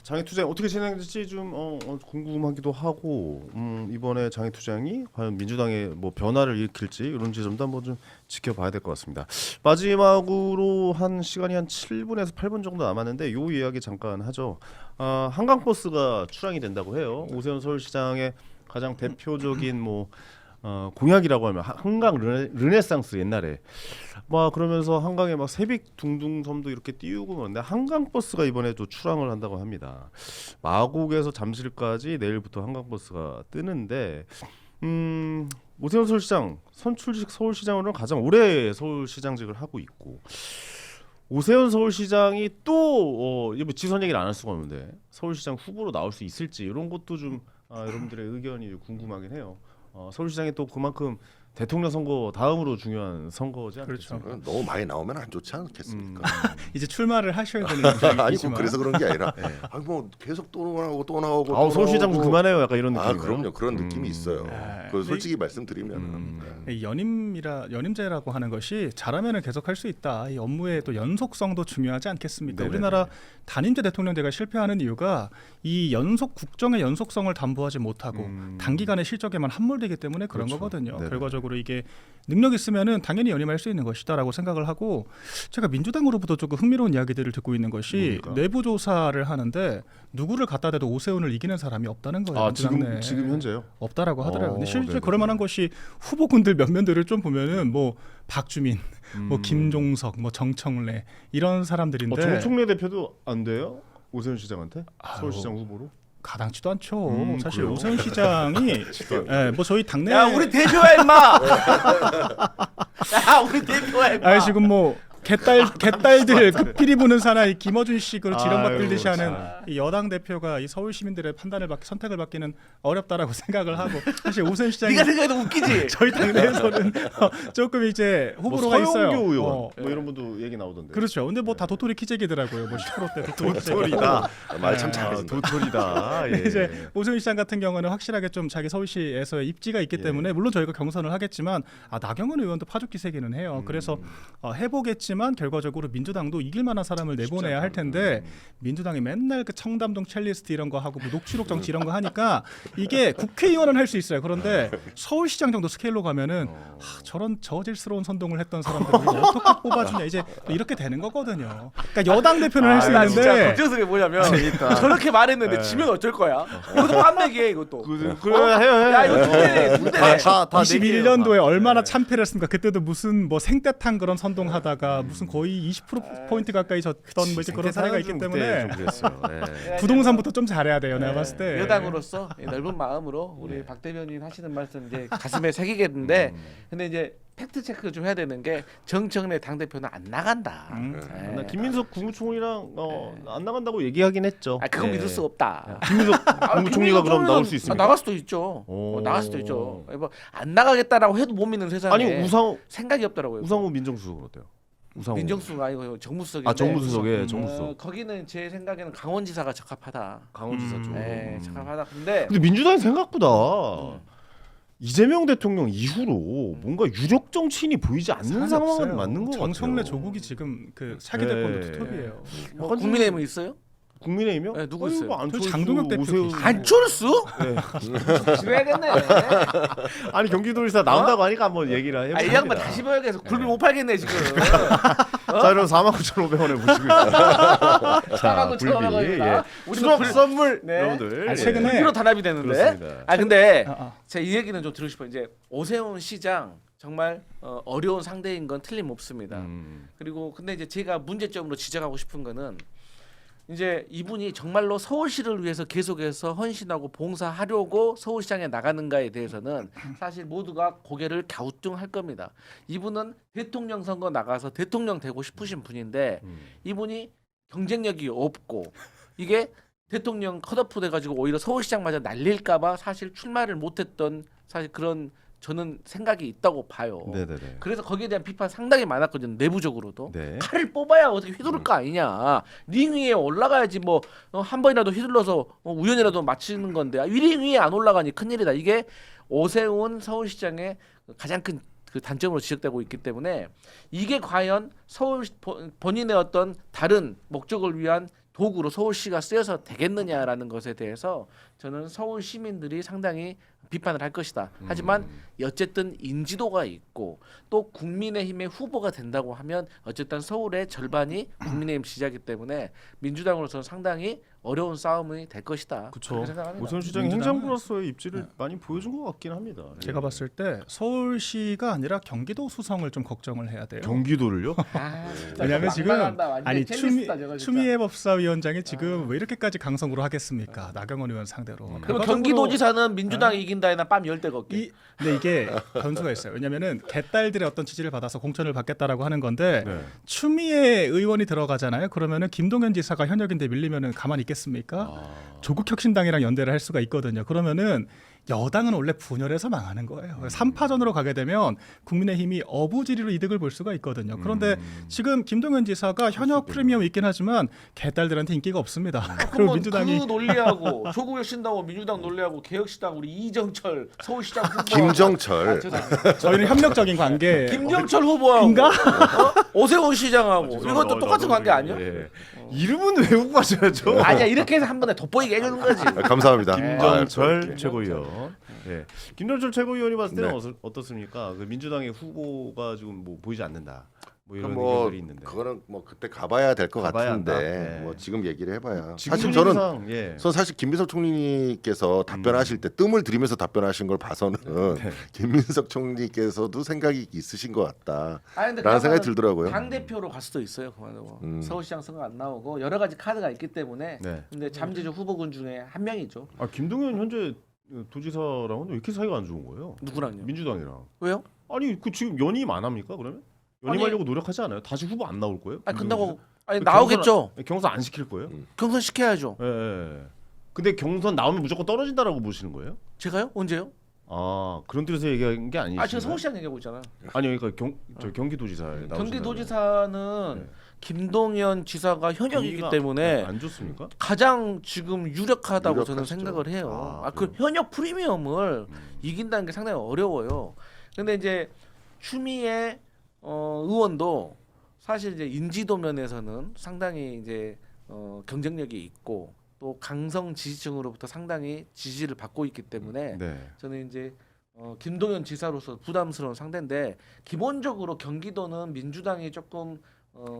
Speaker 1: 장애투쟁 어떻게 진행될지 좀 궁금하기도 하고 이번에 장애투쟁이 과연 민주당의 뭐 변화를 일으킬지 이런 지점도 한번 좀 지켜봐야 될 것 같습니다. 마지막으로 한 시간이 한 7분에서 8분 정도 남았는데 요 이야기 잠깐 하죠. 한강버스가 출항이 된다고 해요. 오세훈 서울시장의 가장 대표적인 뭐 공약이라고 하면 한강 르네상스 옛날에 막 그러면서 한강에 막 세빛 둥둥섬도 이렇게 띄우고 그런데 한강 버스가 이번에도 출항을 한다고 합니다. 마곡에서 잠실까지 내일부터 한강 버스가 뜨는데 오세훈 서울시장 선출직 서울시장으로는 가장 오래 서울시장직을 하고 있고 오세훈 서울시장이 또 뭐 지선 얘기를 안 할 수가 없는데 서울시장 후보로 나올 수 있을지 이런 것도 좀 여러분들의 의견이 궁금하긴 해요. 서울시장이 또 그만큼 대통령 선거 다음으로 중요한 선거지 않겠습니까?
Speaker 3: 그렇죠.
Speaker 4: 너무 많이 나오면 안 좋지 않겠습니까?
Speaker 3: 이제 출마를 하셔야 되는
Speaker 4: 아니
Speaker 3: 분이지만
Speaker 4: 그래서 그런 게 아니라 아니 뭐 계속 또 나오고 또 나오고 또
Speaker 1: 서울시장 좀
Speaker 4: 나오고.
Speaker 1: 그만해요. 약간 이런 느낌.
Speaker 4: 그럼요 그런 느낌이 있어요.
Speaker 3: 네.
Speaker 4: 그 솔직히 말씀드리면
Speaker 3: 이 연임제라고 하는 것이 잘하면은 계속 할 수 있다. 이 업무의 또 연속성도 중요하지 않겠습니까?
Speaker 1: 네네네.
Speaker 3: 우리나라 단임제 대통령제가 실패하는 이유가 이 국정의 연속성을 담보하지 못하고 단기간의 실적에만 함몰되기 때문에 그런
Speaker 1: 그렇죠.
Speaker 3: 거거든요.
Speaker 1: 네네.
Speaker 3: 결과적으로 이게 능력 있으면은 당연히 연임할 수 있는 것이다라고 생각을 하고 제가 민주당으로부터 조금 흥미로운 이야기들을 듣고 있는 것이
Speaker 1: 뭡니까?
Speaker 3: 내부 조사를 하는데 누구를 갖다 대도 오세훈을 이기는 사람이 없다는 거예요. 민주당 내에.
Speaker 1: 지금 현재요?
Speaker 3: 없다라고 하더라고요. 근데 실제
Speaker 1: 네네네.
Speaker 3: 그럴 만한 것이 후보군들 몇몇들을 좀 보면은 뭐 박주민, 뭐 김종석, 뭐 정청래 이런 사람들인데
Speaker 1: 정청래 대표도 안 돼요? 오세훈 시장한테
Speaker 3: 아유.
Speaker 1: 서울시장 후보로?
Speaker 3: 가당치도 않죠. 사실
Speaker 1: 그래요?
Speaker 3: 오세훈 시장이 뭐 저희 당내
Speaker 2: 야 우리 대표야 임마. 야 우리 대표야 임마.
Speaker 3: 아니 지금 뭐 개딸들 급필이 부는 사나이 김어준 씨 그 지령받들듯이
Speaker 1: 아이고,
Speaker 3: 하는 이 여당 대표가 이 서울 시민들의 선택을 받기는 어렵다라고 생각을 하고 사실 오세훈 시장이
Speaker 2: 네가 생각해도 웃기지.
Speaker 3: 저희 당내에서는 조금 이제 호불호가 있어요.
Speaker 1: 서영교 의원
Speaker 3: 어,
Speaker 1: 뭐 이런 분도 얘기 나오던데.
Speaker 3: 그렇죠. 근데 뭐 다 도토리 키재기더라고요. 뭐 10%대 도토리 키재기.
Speaker 1: 도토리다.
Speaker 4: 말 참 잘하신다.
Speaker 1: 도토리다. 예.
Speaker 3: 이제 오세훈 시장 같은 경우는 확실하게 좀 자기 서울시에서의 입지가 있기 때문에 물론 저희가 경선을 하겠지만 나경원 의원도 파죽기 세기는 해요. 그래서 해보겠지만 결과적으로 민주당도 이길 만한 사람을 내보내야 할 텐데 민주당이 맨날 그 청담동 첼리스트 이런 거 하고 뭐 녹취록 정치 이런 거 하니까 이게 국회의원은 할 수 있어요. 그런데 서울시장 정도 스케일로 가면은 저런 저질스러운 선동을 했던 사람들을 어떻게 뽑아주냐 이제 또 이렇게 되는 거거든요. 그러니까 여당 대표는 할 수
Speaker 2: 나 진짜
Speaker 3: 있는데
Speaker 2: 걱정스러운 게 뭐냐면 저렇게 말했는데 지면 어쩔 거야. 이것도 판매기에 이것도.
Speaker 1: 그래 해요.
Speaker 2: 야 이거 군대네.
Speaker 1: 다
Speaker 3: 21년도에 얼마나 참패를 했습니까? 그때도 무슨 뭐 생떼탄 그런 선동하다가 무슨 거의 20% 포인트 가까이 졌던 뭐 이제 그런 사례가 있기 때문에 부동산부터 좀 잘해야 돼요. 내가 봤을 때.
Speaker 2: 여당으로서 넓은 마음으로 우리 박 대변인 하시는 말씀 이제 가슴에 새기겠는데 근데 이제 팩트 체크 좀 해야 되는 게 정청래 당 대표는 안 나간다.
Speaker 1: 나 김민석 국무총리랑 안 나간다고 얘기하긴 했죠.
Speaker 2: 그건 믿을 수 없다.
Speaker 1: 김민석 국무총리가 그럼 나올 수 있습니까?
Speaker 2: 나갈 수도 있죠. 나갈 수도 있죠. 안 나가겠다라고 해도 못 믿는 세상에.
Speaker 1: 아니
Speaker 2: 생각이 없더라고요.
Speaker 1: 우상호 민정수석은 어때요? 우상호.
Speaker 2: 민정수가 아니고 정무수석인데.
Speaker 1: 정무수석에 정무수석.
Speaker 2: 거기는 제 생각에는 강원지사가 적합하다.
Speaker 1: 강원지사 쪽.
Speaker 2: 네, 적합하다. 근데
Speaker 1: 민주당이 생각보다 이재명 대통령 이후로 뭔가 유력 정치인이 보이지 않는 상황은
Speaker 3: 없어요.
Speaker 1: 맞는 것 같아요.
Speaker 3: 정청래 조국이 지금 그 차기 대권도 투톱이에요.
Speaker 2: 뭐 국민의힘은 있어요?
Speaker 1: 국민의힘이요?
Speaker 2: 네, 누구 있어요?
Speaker 1: 안철수,
Speaker 3: 장동혁 대표
Speaker 1: 오세훈.
Speaker 3: 계시죠.
Speaker 2: 안철수?
Speaker 1: 네.
Speaker 2: 지워야겠네.
Speaker 1: 아니 경기도지사 나온다고 하니까 한번 얘기를 해봅니다.
Speaker 2: 이 양반 다시 봐야겠어. 굴비 못 팔겠네 지금.
Speaker 1: 자 여러분 49,500원에 보시고 있습니다. 자
Speaker 2: 49,500원입니다.
Speaker 1: 우리 추석 선물
Speaker 2: 네.
Speaker 1: 여러분들
Speaker 3: 최근에
Speaker 2: 굴비로 단합이 되는데.
Speaker 1: 그렇습니다.
Speaker 2: 근데 제가 이 얘기는 좀 드리고 싶어요. 이제 오세훈 시장 정말 어려운 상대인 건 틀림없습니다. 그리고 근데 이제 제가 문제점으로 지적하고 싶은 거는 이제 이분이 정말로 서울시를 위해서 계속해서 헌신하고 봉사하려고 서울시장에 나가는가에 대해서는 사실 모두가 고개를 갸우뚱할 겁니다. 이분은 대통령 선거 나가서 대통령 되고 싶으신 분인데 이분이 경쟁력이 없고 이게 대통령 컷오프 돼가지고 오히려 서울시장마저 날릴까봐 사실 출마를 못했던 사실 그런 저는 생각이 있다고 봐요.
Speaker 1: 네네네.
Speaker 2: 그래서 거기에 대한 비판 상당히 많았거든요. 내부적으로도.
Speaker 1: 네.
Speaker 2: 칼을 뽑아야 어떻게 휘두를 거 아니냐. 링 위에 올라가야지 뭐 한 번이라도 휘둘러서 우연이라도 맞히는 건데 링 위에 안 올라가니 큰일이다. 이게 오세훈 서울시장의 가장 큰 그 단점으로 지적되고 있기 때문에 이게 과연 서울 본인의 어떤 다른 목적을 위한 도구로 서울시가 쓰여서 되겠느냐라는 것에 대해서 저는 서울 시민들이 상당히 비판을 할 것이다. 하지만 어쨌든 인지도가 있고 또 국민의힘의 후보가 된다고 하면 어쨌든 서울의 절반이 국민의힘 지지하기 때문에 민주당으로서는 상당히 어려운 싸움이 될 것이다.
Speaker 1: 그렇죠.
Speaker 2: 그렇게 생각합니다.
Speaker 1: 오세훈 시장이 행정부로서의 입지를 많이 보여준 것 같긴 합니다.
Speaker 3: 제가 봤을 때 서울시가 아니라 경기도 수성을 좀 걱정을 해야 돼요.
Speaker 1: 경기도를요?
Speaker 3: 왜냐하면 지금
Speaker 2: 아니
Speaker 3: 추미애 법사위원장이 지금 왜 이렇게까지 강성으로 하겠습니까? 나경원 의원 상대로.
Speaker 2: 그럼
Speaker 3: 결과적으로-
Speaker 2: 경기도지사는 민주당이 이긴다 해나 빰 10대 걷기.
Speaker 3: 근데 이게 변수가 있어요. 왜냐면은 개딸들의 어떤 지지를 받아서 공천을 받겠다라고 하는 건데
Speaker 1: 네.
Speaker 3: 추미애 의원이 들어가잖아요. 그러면은 김동연 지사가 현역인데 밀리면은 가만히 있겠습니까? 조국혁신당이랑 연대를 할 수가 있거든요. 그러면은 여당은 원래 분열해서 망하는 거예요. 3파전으로 가게 되면 국민의힘이 어부지리로 이득을 볼 수가 있거든요. 그런데 지금 김동연 지사가 현역 프리미엄이 있긴 하지만 개딸들한테 인기가 없습니다. 그리고 민주당이
Speaker 2: 그 논리하고 조국혁신당하고 민주당 논리하고 개혁시당 우리 이정철 서울시장 후보
Speaker 4: 김정철.
Speaker 3: 저희는 협력적인 관계.
Speaker 2: 김정철 후보하고
Speaker 3: 인가?
Speaker 2: 오세훈 시장하고 이것도 똑같은 관계 아니야?
Speaker 1: 예. 이름은 외우고 가셔야죠.
Speaker 2: 아니야 이렇게 해서 한 번에 돋보이게 해주는 거지.
Speaker 4: 감사합니다.
Speaker 1: 김정철 최고위원. 예. 김정철 최고위원이 봤을 때는 어떻습니까? 그 민주당의 후보가 지금 뭐 보이지 않는다. 뭐 이런 의견들이 있는데.
Speaker 4: 그거는 뭐 그때 가봐야 될 것
Speaker 1: 가봐야
Speaker 4: 같은데
Speaker 1: 한다. 네.
Speaker 4: 뭐 지금 얘기를 해봐야.
Speaker 1: 지금
Speaker 4: 사실 저는
Speaker 1: 분위기상,
Speaker 4: 사실 김민석 총리께서 답변하실 때 뜸을 들이면서 답변하신 걸 봐서는 김민석 총리께서도 생각이 있으신 것 같다. 라는 생각이 들더라고요.
Speaker 2: 당 대표로 갈 수도 있어요. 서울시장 선거 안 나오고 여러 가지 카드가 있기 때문에.
Speaker 1: 네.
Speaker 2: 근데 잠재적 후보군 중에 한 명이죠.
Speaker 1: 김동연 현재 도지사랑은 왜 이렇게 사이가 안 좋은 거예요?
Speaker 2: 누구랑요?
Speaker 1: 민주당이랑.
Speaker 2: 왜요?
Speaker 1: 아니 그 지금 연임 안 합니까 그러면? 연임하려고 노력하지 않아요? 다시 후보 안 나올 거예요?
Speaker 2: 아니 근다고 아니
Speaker 1: 경선-
Speaker 2: 나오겠죠.
Speaker 1: 경선 안 시킬 거예요?
Speaker 2: 경선 시켜야죠.
Speaker 1: 예. 예. 근데 경선 나오면 무조건 떨어진다라고 보시는 거예요?
Speaker 2: 제가요? 언제요?
Speaker 1: 아 그런 뜻에서 얘기한 게 아니시죠?
Speaker 2: 아 지금 서울시장 얘기하고 있잖아.
Speaker 1: 아니 그러니까 경기도지사에
Speaker 2: 경기도지사는
Speaker 1: 네.
Speaker 2: 김동연 지사가 현역이기
Speaker 1: 경기가
Speaker 2: 때문에
Speaker 1: 안 좋습니까?
Speaker 2: 가장 지금 유력하다고 저는
Speaker 4: 유력하시죠.
Speaker 2: 생각을 해요.
Speaker 1: 아,
Speaker 2: 그 현역 프리미엄을 이긴다는 게 상당히 어려워요. 근데 이제 추미애 의원도 사실 이제 인지도 면에서는 상당히 이제 경쟁력이 있고 또 강성 지지층으로부터 상당히 지지를 받고 있기 때문에
Speaker 1: 네.
Speaker 2: 저는 이제 김동연 지사로서 부담스러운 상대인데 기본적으로 경기도는 민주당이 조금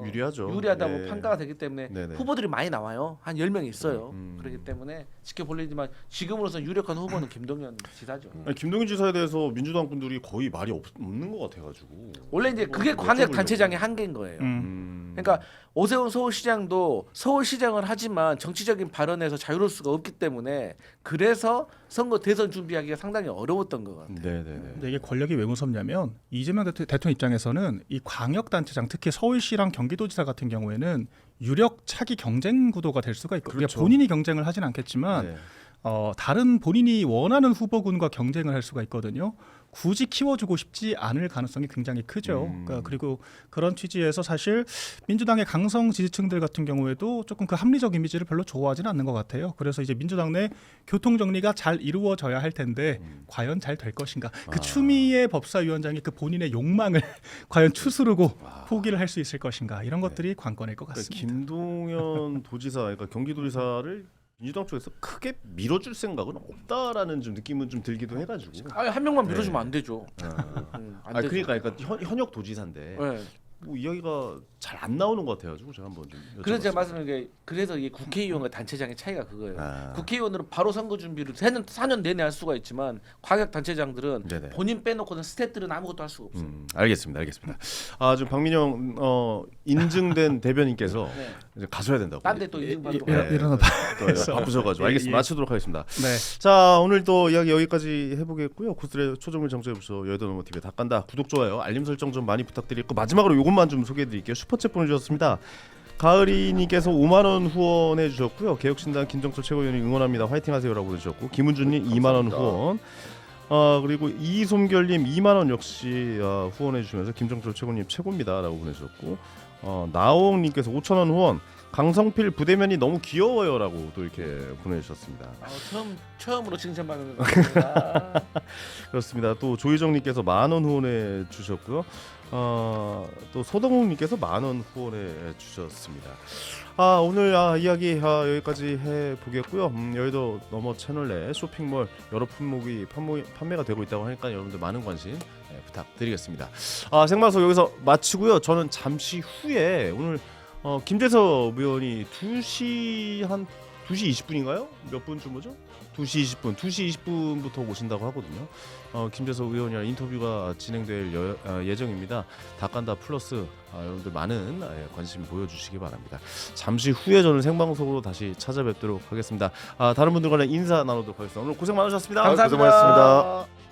Speaker 1: 유리하죠.
Speaker 2: 유리하다고
Speaker 1: 네.
Speaker 2: 평가가 되기 때문에
Speaker 1: 네네.
Speaker 2: 후보들이 많이 나와요. 한 10명 있어요.
Speaker 1: 음.
Speaker 2: 그렇기 때문에 지켜볼리지만 지금으로서 유력한 후보는 김동연 지사죠.
Speaker 1: 아니, 김동연 지사에 대해서 민주당 분들이 거의 말이 없는 것 같아가지고.
Speaker 2: 원래 이제 그게
Speaker 1: 뭐
Speaker 2: 광역
Speaker 1: 여쭤보려고.
Speaker 2: 단체장의 한계인 거예요. 그러니까 오세훈 서울시장도 서울시장을 하지만 정치적인 발언에서 자유로울 수가 없기 때문에 그래서 선거 대선 준비하기가 상당히 어려웠던 것 같아요.
Speaker 1: 네네네.
Speaker 3: 근데 이게 권력이 왜 무섭냐면 이재명 대통령 입장에서는 이 광역 단체장 특히 서울시랑 경기도지사 같은 경우에는 유력 차기 경쟁 구도가 될 수가 있고
Speaker 1: 그렇죠.
Speaker 3: 본인이 경쟁을 하진 않겠지만
Speaker 1: 네.
Speaker 3: 다른 본인이 원하는 후보군과 경쟁을 할 수가 있거든요. 굳이 키워주고 싶지 않을 가능성이 굉장히 크죠. 그러니까 그리고 그런 취지에서 사실 민주당의 강성 지지층들 같은 경우에도 조금 그 합리적 이미지를 별로 좋아하지는 않는 것 같아요. 그래서 이제 민주당 내 교통 정리가 잘 이루어져야 할 텐데 과연 잘 될 것인가? 그 추미애 법사위원장이 그 본인의 욕망을 과연 추스르고 포기를 할 수 있을 것인가? 이런 것들이 관건일 것
Speaker 1: 그러니까
Speaker 3: 같습니다.
Speaker 1: 김동연 도지사, 그러니까 경기도지사를 민주당 쪽에서 크게 밀어줄 생각은 없다라는 좀 느낌은 좀 들기도 해가지고.
Speaker 2: 아니, 한 명만 밀어주면 안 되죠.
Speaker 1: 아,
Speaker 2: 안 되죠.
Speaker 1: 그러니까 현역 도지사인데
Speaker 2: 네.
Speaker 1: 뭐 이야기가 잘 안 나오는 것 같아가지고 제가 한번 좀.
Speaker 2: 그래서 제가
Speaker 1: 여쭤봤습니다.
Speaker 2: 말씀드린 게 그래서 이게 국회의원과 단체장의 차이가 그거예요.
Speaker 1: 아.
Speaker 2: 국회의원으로 바로 선거 준비를 4년 내내 할 수가 있지만 광역 단체장들은
Speaker 1: 네네.
Speaker 2: 본인 빼놓고는 스태프들은 아무것도 할 수가 없어요.
Speaker 1: 알겠습니다. 아, 지금 박민영 인증된 대변인께서
Speaker 2: 네.
Speaker 1: 이제 가셔야 된다고.
Speaker 2: 딴 데 또 인증받으러
Speaker 1: 예,
Speaker 2: 가요.
Speaker 3: 이러나
Speaker 1: 또 바쁘셔가지고 알겠습니다.
Speaker 3: 예.
Speaker 1: 마치도록 하겠습니다.
Speaker 3: 네.
Speaker 1: 자, 오늘 또 이야기 여기까지 해보겠고요. 고스톱의 초정밀 정치해보쇼 여의도 넘어TV에 다 깐다. 구독 좋아요 알림 설정 좀 많이 부탁드리고 마지막으로 이것만 좀 소개해드릴게요. 슈퍼챗 보내주셨습니다. 가을이님께서 5만 원 후원해 주셨고요. 개혁신당 김정철 최고위원이 응원합니다. 화이팅하세요라고 보내주셨고 김은주님 2만 원 후원. 그리고 이솜결님 2만 원 역시 후원해 주시면서 김정철 최고님 최고입니다라고 보내주셨고 나홍님께서 5천 원 후원. 강성필 부대면이 너무 귀여워요라고 또 이렇게 보내주셨습니다.
Speaker 2: 처음으로 칭찬받는 것 같습니다.
Speaker 1: 그렇습니다. 또 조희정님께서 10,000원 후원해 주셨고요. 또 소동욱님께서 10,000원 후원해 주셨습니다. 오늘 이야기 여기까지 해보겠고요. 여의도 넘어 채널 내 쇼핑몰 여러 품목이 판매가 되고 있다고 하니까 여러분들 많은 관심 부탁드리겠습니다. 생방송 여기서 마치고요. 저는 잠시 후에 오늘 김재섭 의원이 2시 20분인가요? 몇 분쯤 오죠? 2시 20분부터 오신다고 하거든요. 김재섭 의원이랑 인터뷰가 진행될 예정입니다. 다깐다 플러스 여러분들 많은 관심 보여주시기 바랍니다. 잠시 후에 저는 생방송으로 다시 찾아뵙도록 하겠습니다. 다른 분들과는 인사 나누도록 하겠습니다. 오늘 고생 많으셨습니다.
Speaker 2: 감사합니다.
Speaker 1: 고생 많으셨습니다.